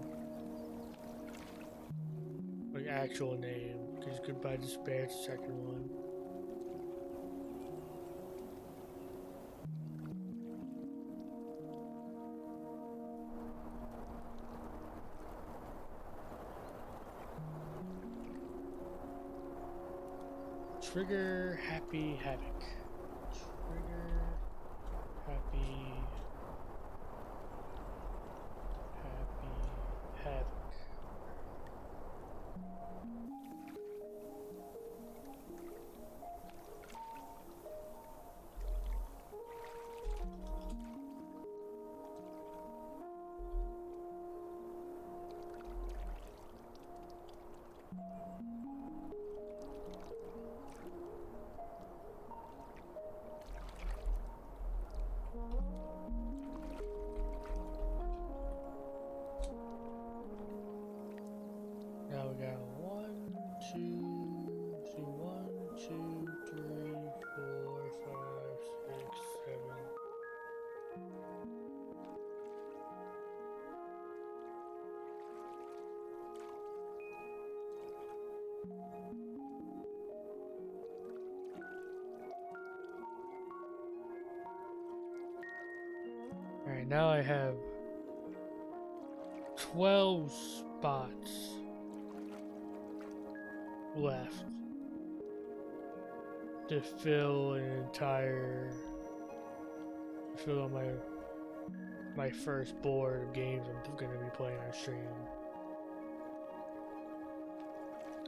[SPEAKER 1] Like actual name. Because Goodbye Despair is the second one. Trigger Happy Havoc. Trigger Happy Havoc. Alright, now I have 12 spots left to fill my first board of games I'm going to be playing on stream.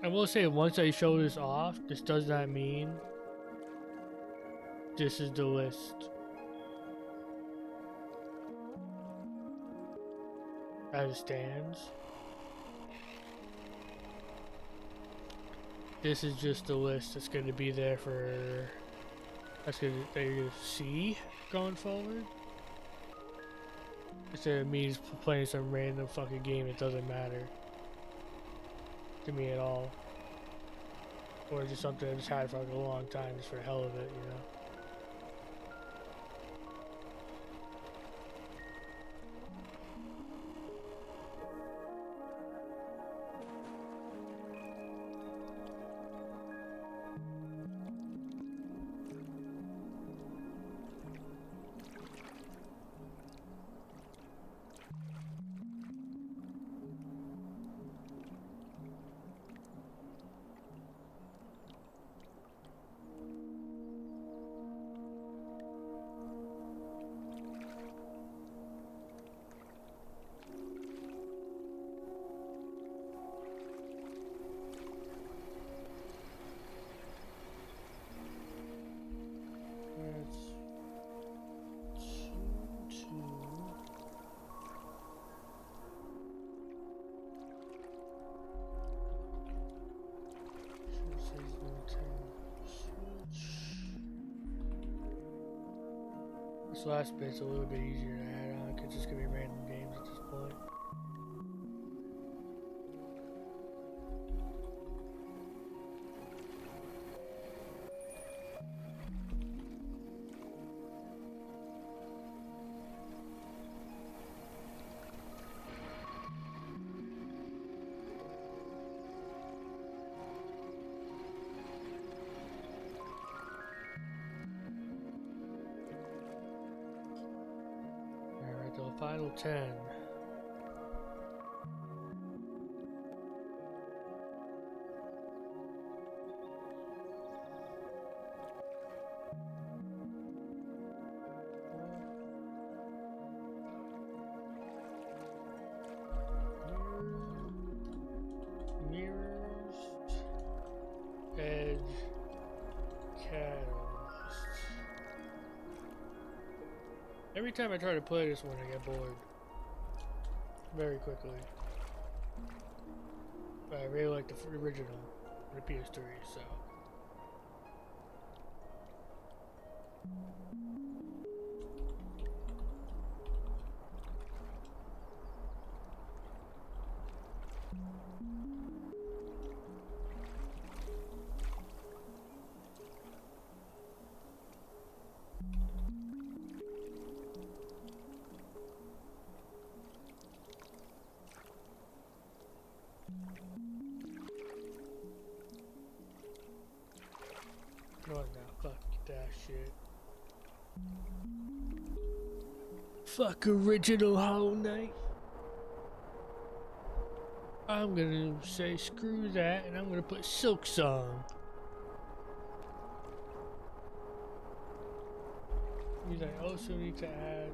[SPEAKER 1] I will say, once I show this off, this does not mean this is the list as it stands. This is just the list that's going to be there that you're going to see going forward. Instead of me just playing some random fucking game, it doesn't matter to me at all. Or just something I just had for like a long time just for the hell of it, you know? This last bit's a little bit easier to add on because it's gonna be random games at this point. Final 10. Mirrors, edge, catalyst. Every time I try to play this one, I get bored very quickly. But I really like the original, the PS3, so. What now? Fuck that shit. Fuck original Hollow Knight. I'm gonna say screw that and I'm gonna put Silk Song. Means I also need to add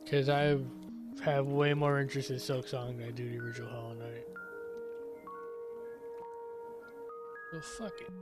[SPEAKER 1] because I have way more interest in Silk Song than I do the original Hollow Knight. So fuck it.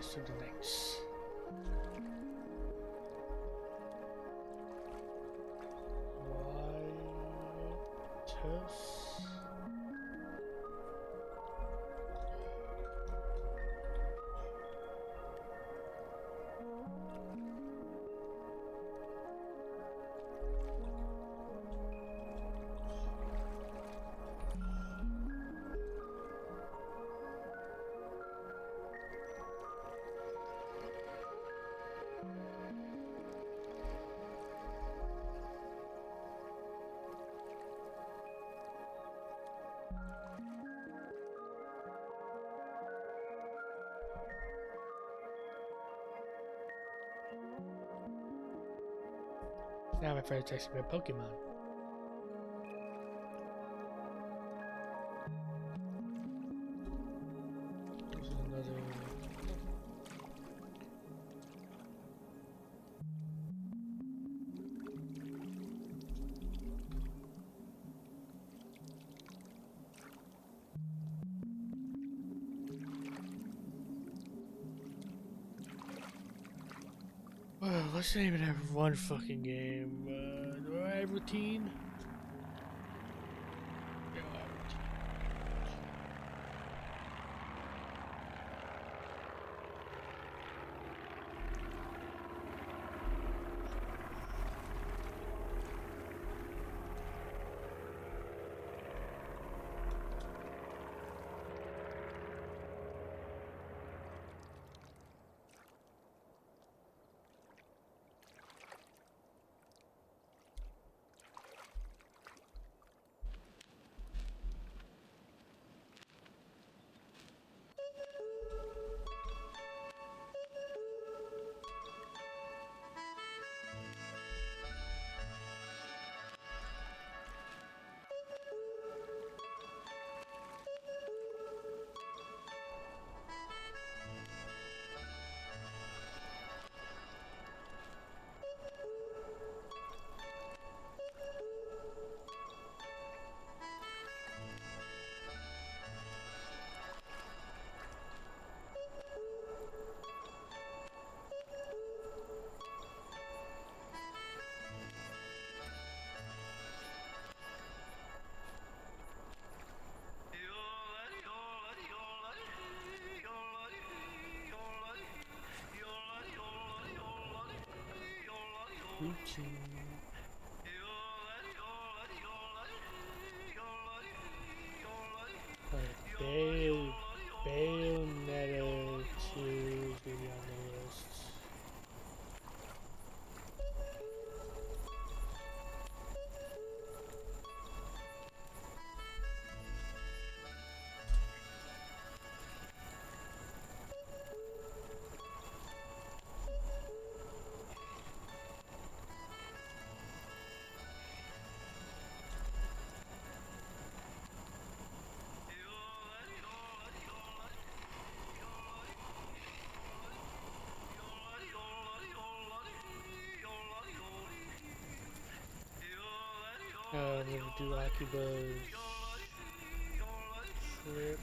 [SPEAKER 1] darkest of the nights. White. Now my friend's texting me a Pokemon. There's another. Well, let's not even have one fucking game. Do I have routine? Yeah, I have routine. Routine. Bayonetta 2 is gonna be on the list. I'm gonna do Akiba's trip.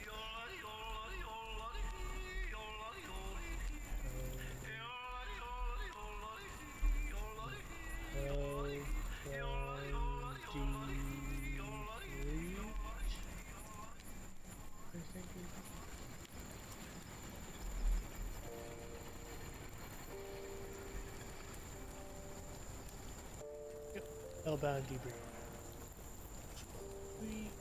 [SPEAKER 1] Yep, Hellbound Debrief. Sweet.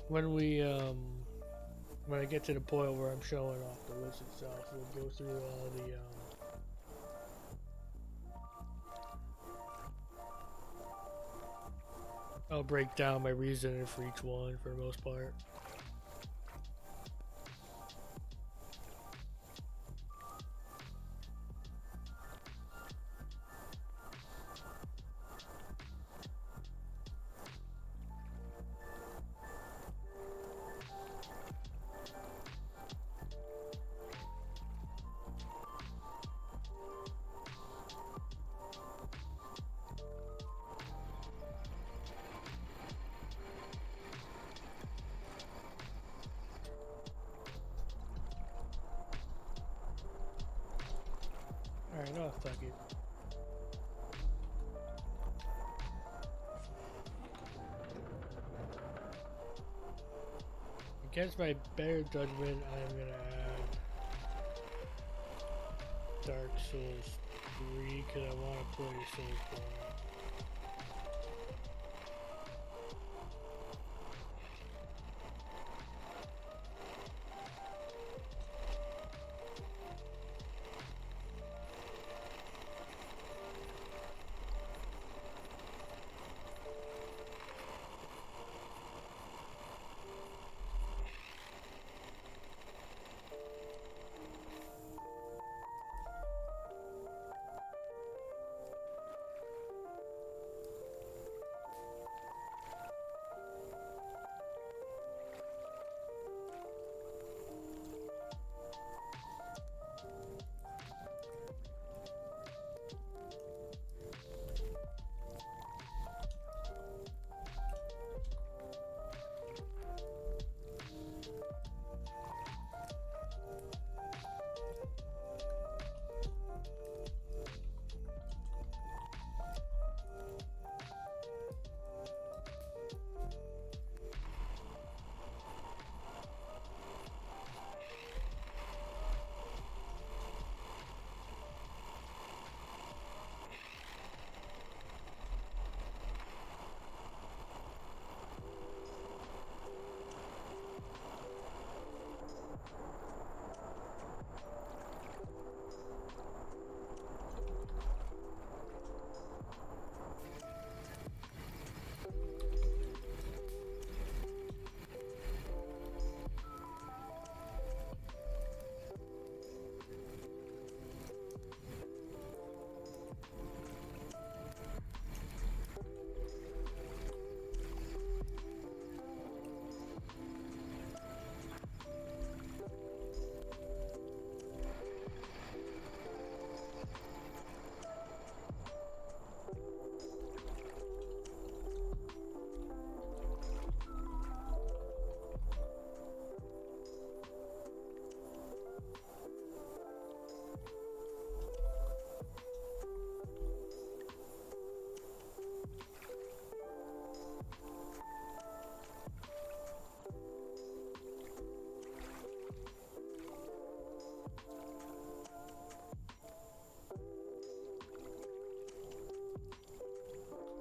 [SPEAKER 1] when we when I get to the point where I'm showing off the list itself, we'll go through all the I'll break down my reasoning for each one for the most part. Alright, no, fuck it. Against my better judgment, I'm gonna add Dark Souls 3 because I want to play Soulsborne.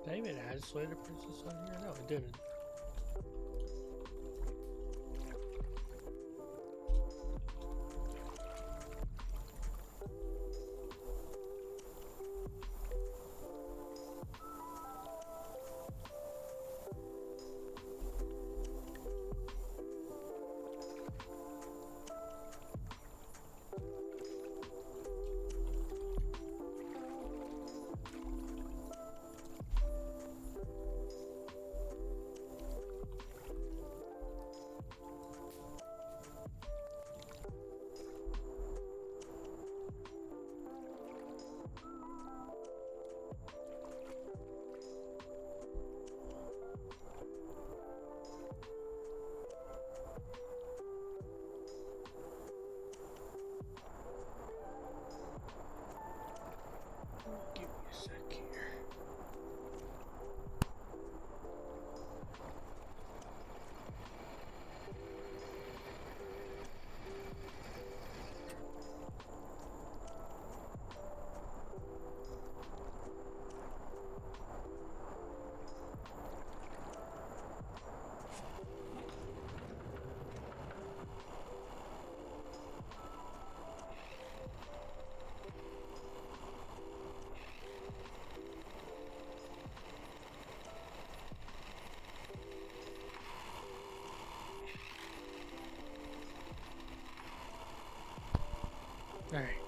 [SPEAKER 1] Did I even add Slater Princess on here? No, I didn't. Give me a sec here. Alright.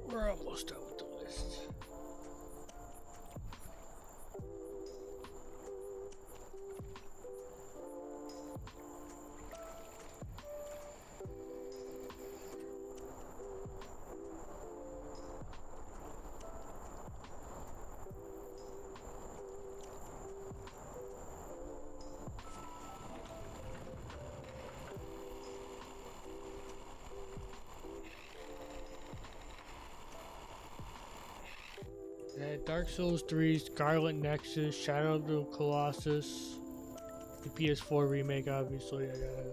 [SPEAKER 1] We're almost done with the list. Dark Souls 3, Scarlet Nexus, Shadow of the Colossus, the PS4 remake, obviously. I gotta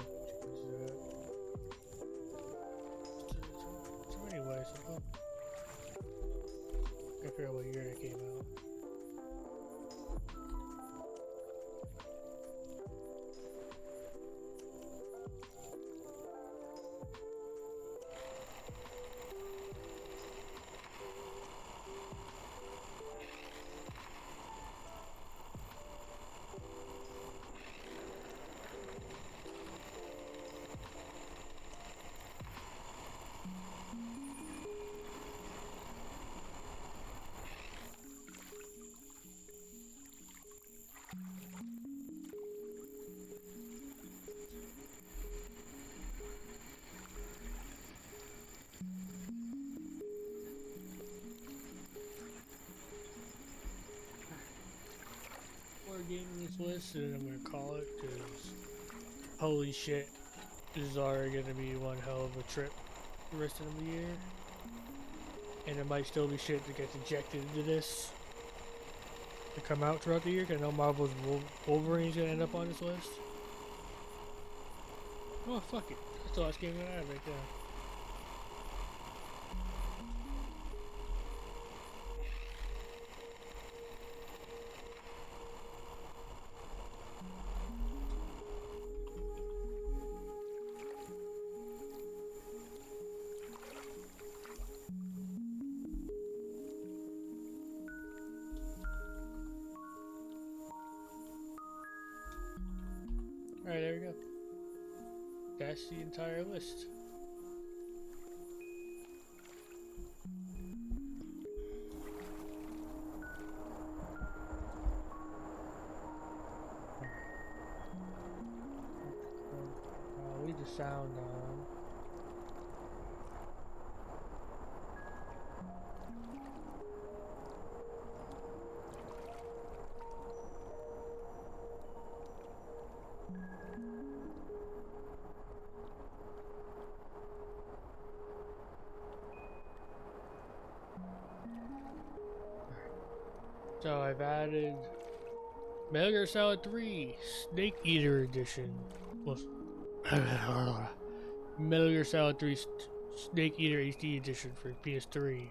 [SPEAKER 1] so many ways. I gotta figure out what year it came out. Game in this list, and I'm gonna call it because holy shit, this is already gonna be one hell of a trip the rest of the year, and there might still be shit that gets injected into this to come out throughout the year. Cause I know Marvel's Wolverine's gonna end up on this list. Oh fuck it, that's the last game that I have right there. Alright, there we go. That's the entire list. I'll leave the sound on. So I've added Metal Gear Solid 3 Snake Eater Edition. Well, Metal Gear Solid 3 Snake Eater HD Edition for PS3.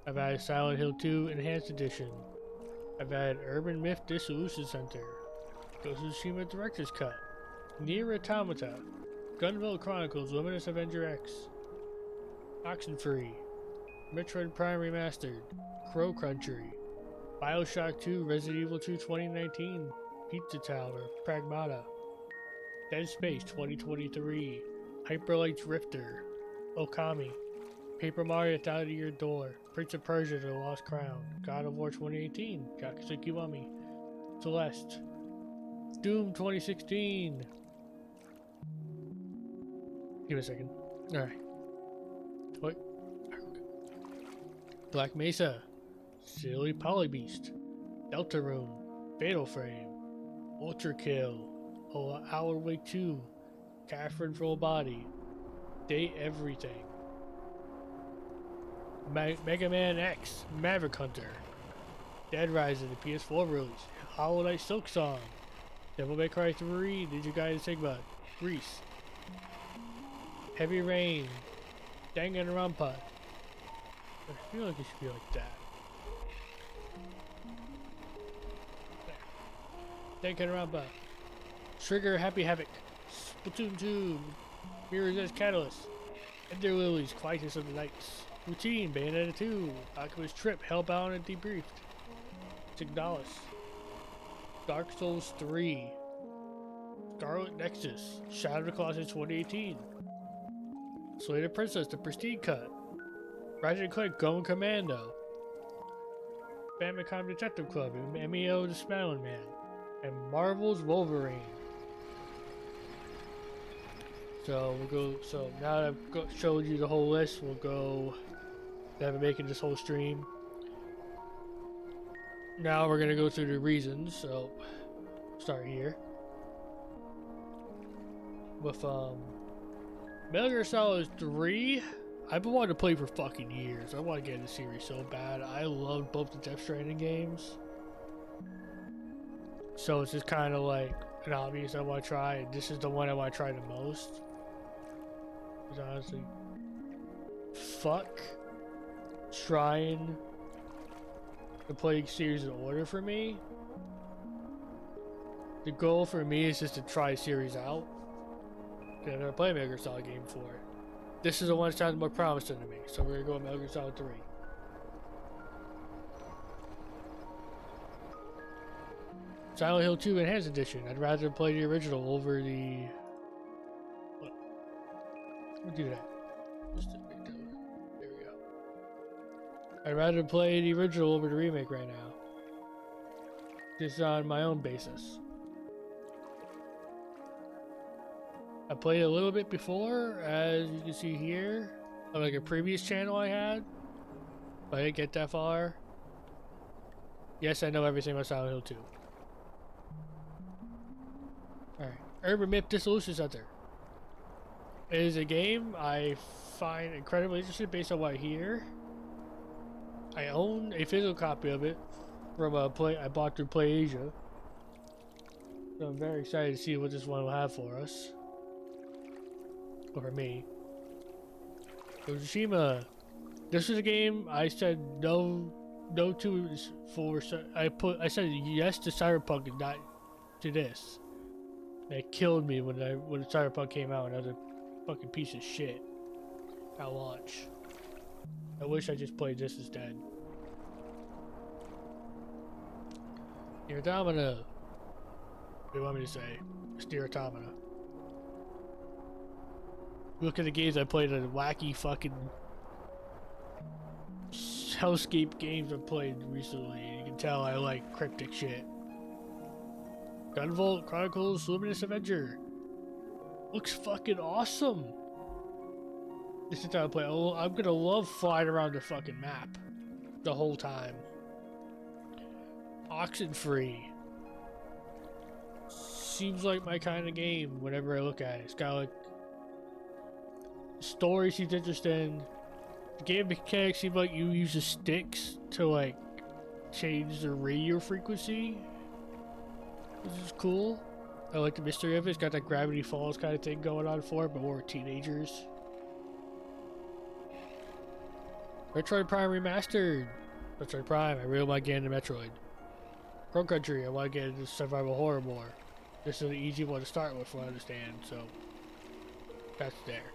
[SPEAKER 1] I've added Silent Hill 2 Enhanced Edition. I've added Urban Myth Dissolution Center. Ghost of Tsushima Director's Cut. Nier Automata. Gunville Chronicles Luminous Avenger X. Oxenfree. Metroid Prime Remastered. Crow Country. Bioshock 2, Resident Evil 2 2019, Pizza Tower, Pragmata, Dead Space 2023, Hyperlight Drifter, Okami, Paper Mario Out of Your Door, Prince of Persia The Lost Crown, God of War 2018, Gakusa Kiwami, Celeste, Doom 2016. Give me a second. Alright. What? Black Mesa. Silly Polybeast, Deltarune, Fatal Frame, Ultra Kill, Hour Wake 2, Catherine Full Body, Date Everything, Mega Man X, Maverick Hunter, Dead Rising, the PS4 release, Hollow Knight Silk Song, Devil May Cry 3, Ninja Gaiden Sigma, Reese, Heavy Rain, Danganronpa. I feel like it should be like that. Danganronpa, Trigger Happy Havoc, Splatoon 2, Mirror's Edge Catalyst, Ender Lilies, Quietus of the Nights, Routine, Bayonetta 2, Alchemist Trip, Hellbound and Debriefed, Signalis, Dark Souls 3, Scarlet Nexus, Shadow of the Colossus 2018, Slater Princess, The Prestige Cut, Ratchet & Clank, Going Commando, Famicom Detective Club, MEO The Smiling Man, and Marvel's Wolverine. So we'll go. So now that I've showed you the whole list, we'll go. I've been making this whole stream. Now we're gonna go through the reasons. So start here with Metal Gear Solid 3. I've been wanting to play for fucking years. I want to get in the series so bad. I loved both the Death Stranding games. So it's just kind of like an obvious I want to try, and this is the one I want to try the most. Because honestly, fuck trying to play series in order for me. The goal for me is just to try a series out. I've never played a Metal Gear Solid game before. This is the one that sounds more promising to me, so we're gonna go with Metal Gear Solid 3. Silent Hill 2 Enhanced Edition. I'd rather play the original over the... What? We'll do that. There we go. I'd rather play the original over the remake right now. Just on my own basis. I played a little bit before, as you can see here, on like a previous channel I had, but I didn't get that far. Yes, I know everything about Silent Hill 2. Alright, Urban Myth Dissolution Center. It is a game I find incredibly interesting based on what I hear. I own a physical copy of it from I bought through PlayAsia. So I'm very excited to see what this one will have for us. Or for me. Tsushima. This is a game I said no to for. I said yes to Cyberpunk and not to this. And it killed me when Cyberpunk came out. Another fucking piece of shit at launch. I wish I just played this instead. Nier Automata. What do you want me to say? It's Nier Automata. Look at the games I played, the wacky fucking hellscape games I've played recently. You can tell I like cryptic shit. Gunvolt Chronicles Luminous Avenger. Looks fucking awesome. This is how I play. I'm gonna love flying around the fucking map the whole time. Oxenfree. Seems like my kind of game whenever I look at it. It's got like story seems interesting. The game mechanics seem like you use the sticks to like change the radio frequency, which is cool. I like the mystery of it. It's got that Gravity Falls kind of thing going on for it, but more teenagers. Metroid Prime Remastered. Metroid Prime, I really want to get into Metroid. Pro Country, I want to get into survival horror more. This is an easy one to start with, what I understand, so that's there.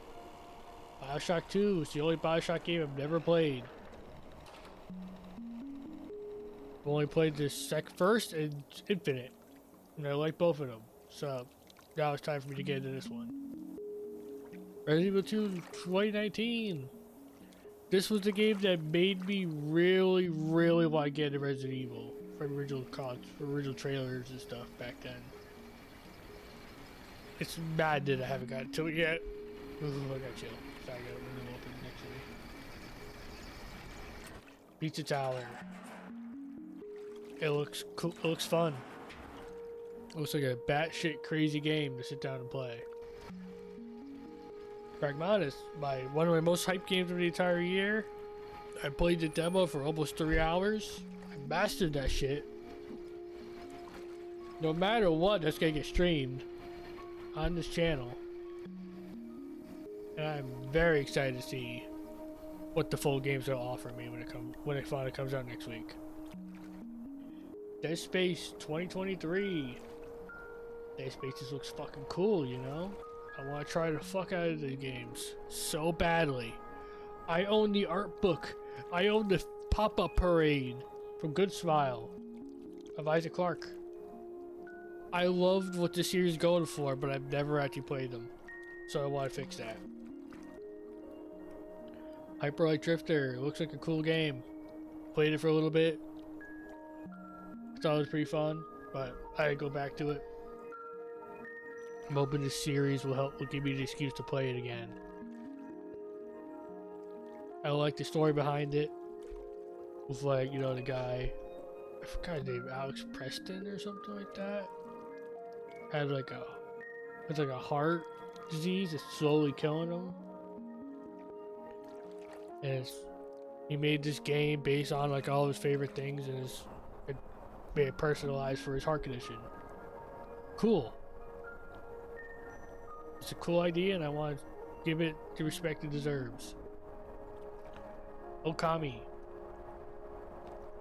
[SPEAKER 1] Bioshock 2 is the only Bioshock game I've never played. I've only played this first and Infinite, and I like both of them, so now it's time for me to get into this one. Resident Evil 2 2019. This was the game that made me really, really want to get into Resident Evil from original trailers and stuff back then. It's mad that I haven't gotten to it yet. Ooh, I got chill. Sorry, I got a window open next to me. Pizza Tower. It looks cool. It looks fun. It looks like a batshit crazy game to sit down and play. Pragmatis, one of my most hyped games of the entire year. I played the demo for almost 3 hours. I mastered that shit. No matter what, that's gonna get streamed on this channel. And I'm very excited to see what the full game's gonna offer me when it finally comes out next week. Dead Space 2023. Dead Space just looks fucking cool, you know? I want to try the fuck out of the games so badly. I own the art book. I own the pop-up parade from Good Smile of Isaac Clarke. I loved what this series is going for, but I've never actually played them. So I want to fix that. Hyper Light Drifter. Looks like a cool game. Played it for a little bit. Thought it was pretty fun, but I go back to it. I'm hoping this series will give me the excuse to play it again. I like the story behind it. With like, you know, the guy, I forgot his name, Alex Preston or something like that. Had like a heart disease that's slowly killing him. And he made this game based on like all his favorite things and it made it personalized for his heart condition. Cool. It's a cool idea, and I want to give it the respect it deserves. Okami.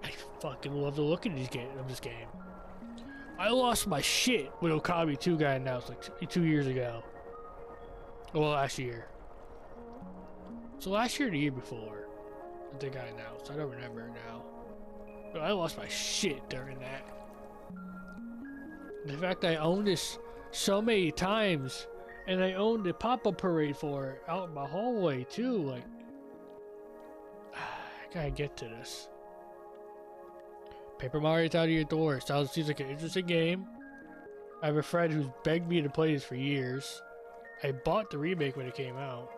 [SPEAKER 1] I fucking love the look of this game. I lost my shit when Okami 2 got announced like 2 years ago. Well, last year. So last year or the year before that they got announced. I don't remember now. But I lost my shit during that. The fact that I owned this so many times. And I owned the pop-up parade for it out in my hallway too, like I gotta get to this. Paper Mario's Out of Your Door. Seems like an interesting game. I have a friend who's begged me to play this for years. I bought the remake when it came out.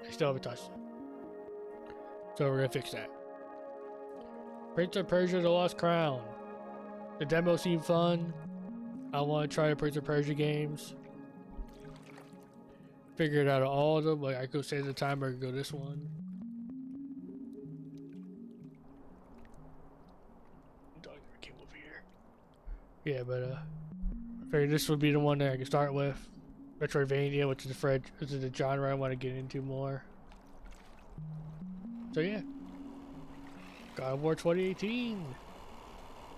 [SPEAKER 1] I still haven't touched it. So we're gonna fix that. Prince of Persia The Lost Crown. The demo seemed fun. I want to try the Prince of Persia games. Figured out all of them. Like I could save the time or I could go this one. Dog came over here. Yeah, but I figured this would be the one that I could start with. Metroidvania, which is the genre I want to get into more. So yeah. God of War 2018.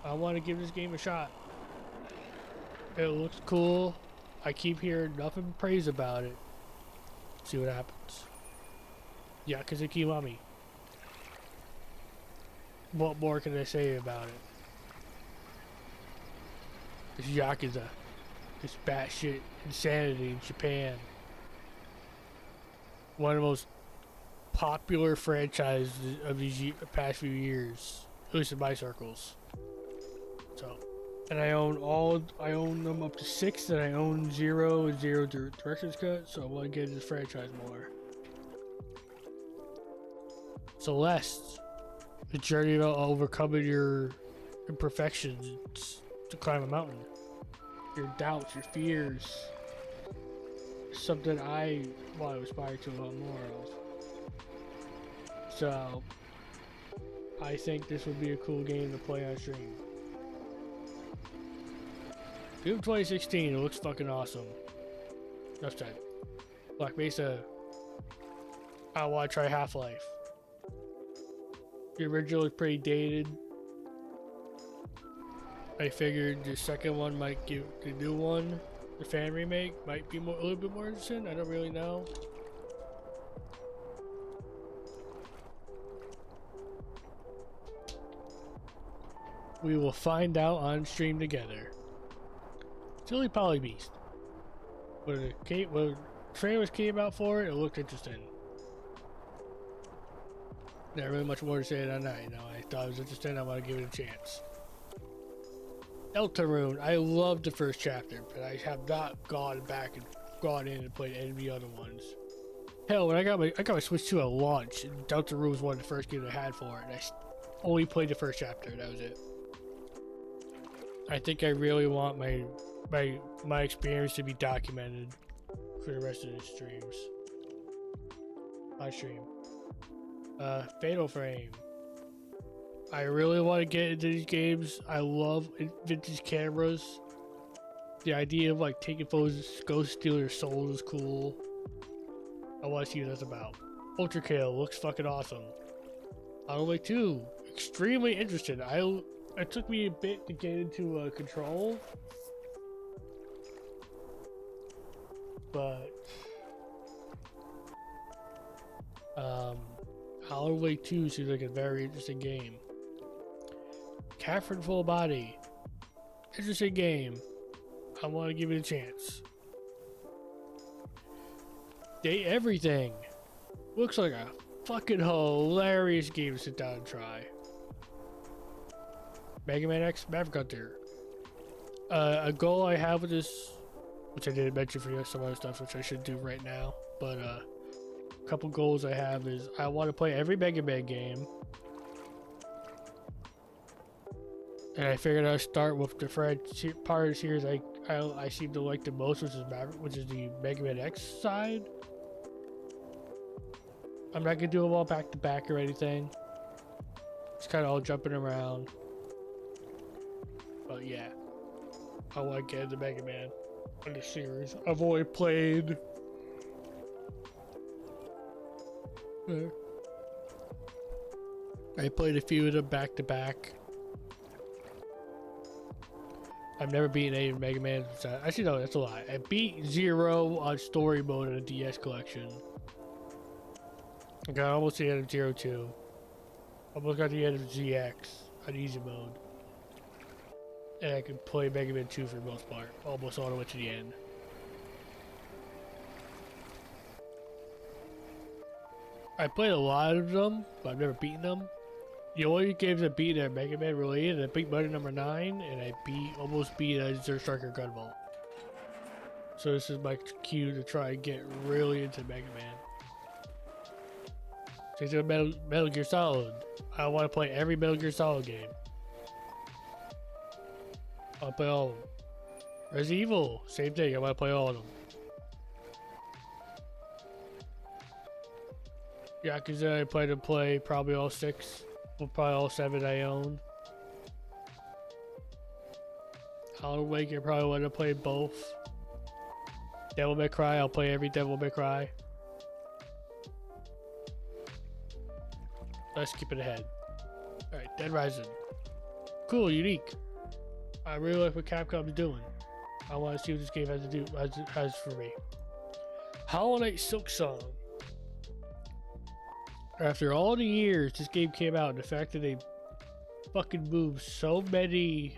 [SPEAKER 1] I want to give this game a shot. It looks cool. I keep hearing nothing but praise about it. See what happens. Yakuza Kiwami. What more can I say about it? It's Yakuza. this batshit insanity in Japan. One of the most popular franchises of these past few years, at least in my circles. So, and I own them up to 6, and I own 0 and 0 Director's Cut, so I want to get this franchise more. Celeste, the journey about overcoming your imperfections to climb a mountain. Your doubts, your fears. Something I want to aspire to a lot more of. So, I think this would be a cool game to play on stream. Doom 2016, it looks fucking awesome. Enough said. Black Mesa, I want to try Half-Life. The original is pretty dated. I figured the second one might give the new one, the fan remake, might be a little bit more interesting. I don't really know. We will find out on stream together. Silly Poly Beast. When trailers came out for it, it looked interesting. Not really much more to say on that, you know. I thought it was interesting, I want to give it a chance. Deltarune, I loved the first chapter, but I have not gone back and gone in and played any of the other ones. Hell, when I got my Switch 2 at launch, Deltarune was one of the first games I had for it, and I only played the first chapter, that was it. I think I really want my experience to be documented for the rest of the streams. My stream. Fatal Frame. I really want to get into these games. I love vintage cameras. The idea of like taking photos, ghost steal your soul is cool. I want to see what that's about. Ultra Kill looks fucking awesome. Alan Wake 2, extremely interested. It took me a bit to get into Control, but Alan Wake 2 seems like a very interesting game. Catherine Full Body, interesting game. I want to give it a chance. Date Everything looks like a fucking hilarious game to sit down and try. Mega Man X Maverick Hunter. A goal I have with this, which I didn't mention for some other stuff, which I should do right now, but a couple goals I have is I want to play every Mega Man game, and I figured I'd start with the part of the series I seem to like the most, which is the Mega Man X side. I'm not gonna do them all back to back or anything. It's kind of all jumping around. But yeah, I want to get into Mega Man in the series. I've only played I played a few of them back to back. I've never beaten any Mega Man. Actually, no, that's a lie. I beat Zero on story mode in a DS collection. I got almost the end of Zero 2. Almost got the end of ZX on easy mode. And I could play Mega Man 2 for the most part. Almost all the way to the end. I played a lot of them, but I've never beaten them. The only games I beat are Mega Man related. I beat Muddy Number 9, and I almost beat Zero Striker Gunvolt. So this is my cue to try and get really into Mega Man. Same thing with Metal Gear Solid. I want to play every Metal Gear Solid game. I'll play all of them. Resident Evil, same thing. I want to play all of them. Yakuza, I plan to play probably all 6. Well, probably all 7 I own. Alan Wake, I probably want to play both. Devil May Cry, I'll play every Devil May Cry. Let's skip it ahead. Alright, Dead Rising. Cool, unique. I really like what Capcom's doing. I want to see what this game has for me. Hollow Knight Silk Song. After all the years this game came out, and the fact that they fucking moved so many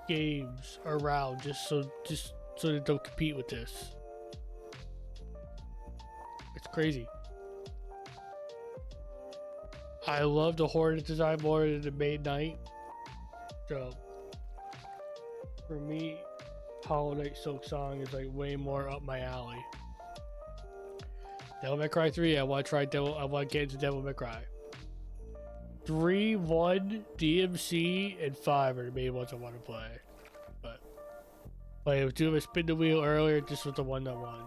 [SPEAKER 1] games around just so they don't compete with this. It's crazy. I love the Hornet design more than the Main Knight. So for me, Hollow Knight Silk Song is like way more up my alley. Devil May Cry 3, I want to get into Devil May Cry. 3, 1, DMC, and 5 are the main ones I want to play. But I was doing a spin the wheel earlier, this was the one that won.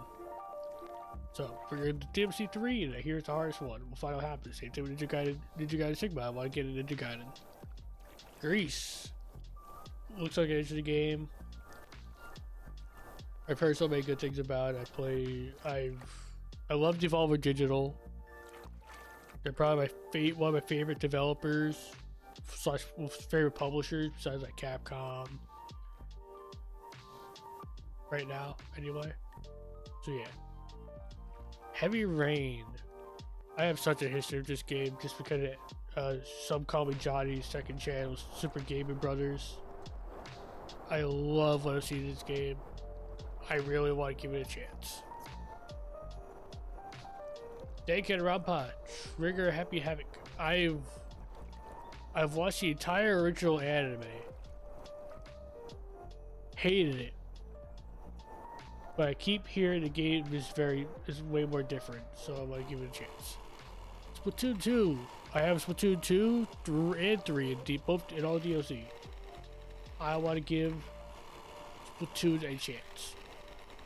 [SPEAKER 1] So for the DMC 3, and here's the hardest one. We'll find out what happens. Same thing with Ninja Gaiden Sigma. I want to get into Ninja Gaiden. Grease. Looks like an interesting game. I've heard so many good things about it. I love Devolver Digital. They're probably one of my favorite developers / favorite publishers besides like Capcom. Right now, anyway. So yeah. Heavy Rain. I have such a history of this game just because some call me Johnny's second channel, Super Gaming Brothers. I love what I've seen in this game. I really want to give it a chance. Danganronpa, Trigger Happy Havoc. I've watched the entire original anime. Hated it. But I keep hearing the game is way more different, so I'm gonna give it a chance. Splatoon 2. I have Splatoon 2 and 3 in all DLC. I want to give Splatoon a chance.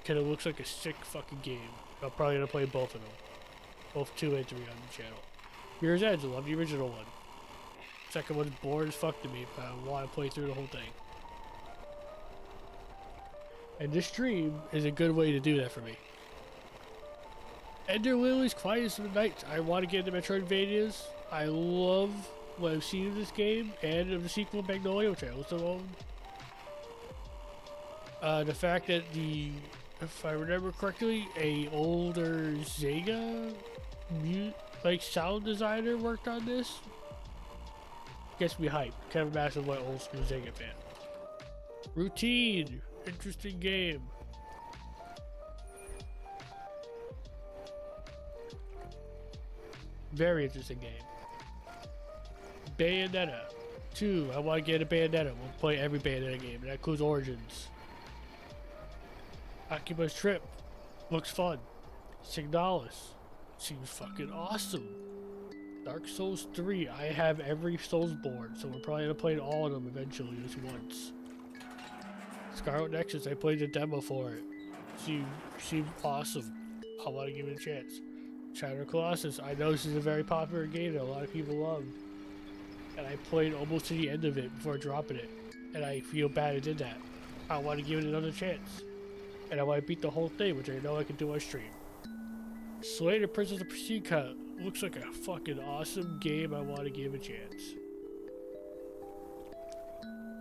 [SPEAKER 1] Because it looks like a sick fucking game. I'm probably gonna play both of them. Both 2 and 3 on the channel. Mirror's Edge, I love the original one. Second one's boring as fuck to me, but I want to play through the whole thing. And this stream is a good way to do that for me. Ender Lily's Quietest of the Night. I want to get into Metroidvanias. I love what I've seen of this game and of the sequel Magnolia, which I also own. The fact that if I remember correctly, a older Sega sound designer worked on this gets me hyped. Kind of a massive old school Sega fan. Routine. Interesting game. Very interesting game. Bayonetta 2. I want to get a Bayonetta. We'll play every Bayonetta game. That includes Origins. Akiba's Trip. Looks fun. Signalis. Seems fucking awesome. Dark Souls 3. I have every Soulsborne, so we're probably going to play all of them eventually just once. Scarlet Nexus, I played the demo for it. Seemed awesome. I want to give it a chance. Shadow of Colossus, I know this is a very popular game that a lot of people love. And I played almost to the end of it before dropping it. And I feel bad I did that. I want to give it another chance. And I want to beat the whole thing, which I know I can do on stream. Slater Princess of Prestige looks like a fucking awesome game. I want to give a chance.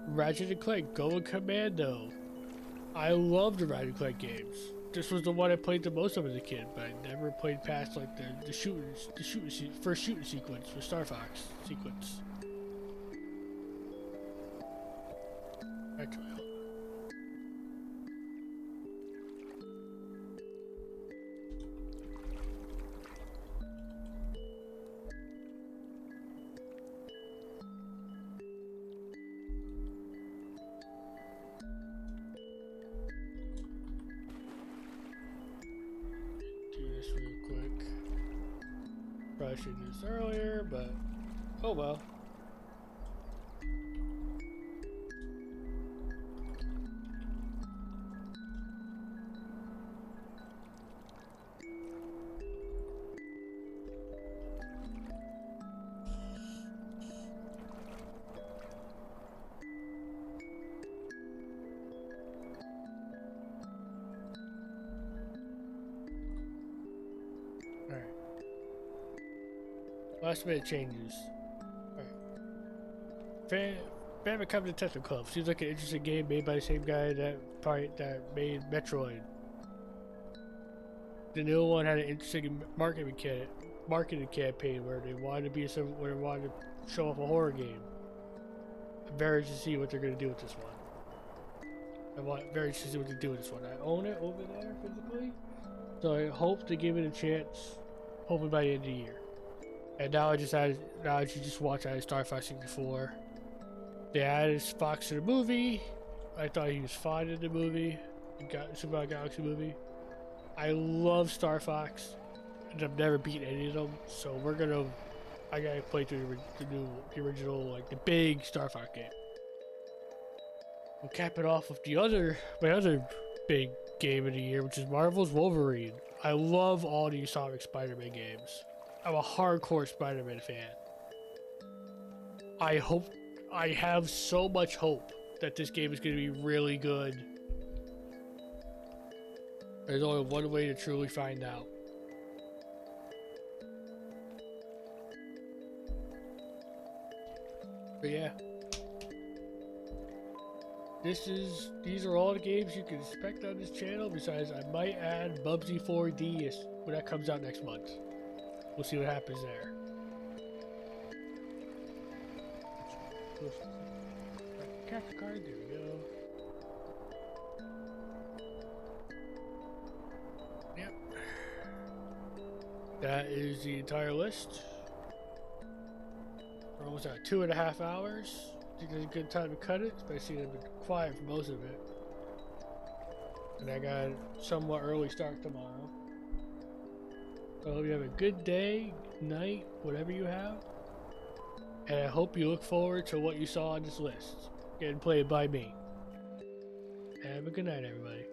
[SPEAKER 1] Ratchet & Clank, Going Commando. I love the Ratchet & Clank games. This was the one I played the most of as a kid, but I never played past like the first shooting sequence, the Star Fox sequence. Actually, I should do this earlier, but oh well. Last minute changes. Alright. Batman Come to Detective Club. Seems like an interesting game made by the same guy that made Metroid. The new one had an interesting marketing campaign where they wanted to show off a horror game. I'm very interested to see what they're gonna do with this one. I'm very interested to see what they do with this one. I own it over there physically, so I hope to give it a chance. Hopefully by the end of the year. And now I just watch out Star Fox 64. They added Fox to the movie. I thought he was fine in the movie. Super Mario Galaxy movie. I love Star Fox, and I've never beat any of them. So I gotta play through the original, like the big Star Fox game. We'll cap it off with my other big game of the year, which is Marvel's Wolverine. I love all the Sonic Spider-Man games. I'm a hardcore Spider-Man fan. I have so much hope that this game is going to be really good. There's only one way to truly find out. But yeah. These are all the games you can expect on this channel, besides I might add Bubsy 4D when that comes out next month. We'll see what happens there. Capture card, there we go. Yep. That is the entire list. We're almost at 2.5 hours. I think it's a good time to cut it, especially I've been quiet for most of it. And I got a somewhat early start tomorrow. So I hope you have a good day, night, whatever you have. And I hope you look forward to what you saw on this list. Getting played by me. Have a good night, everybody.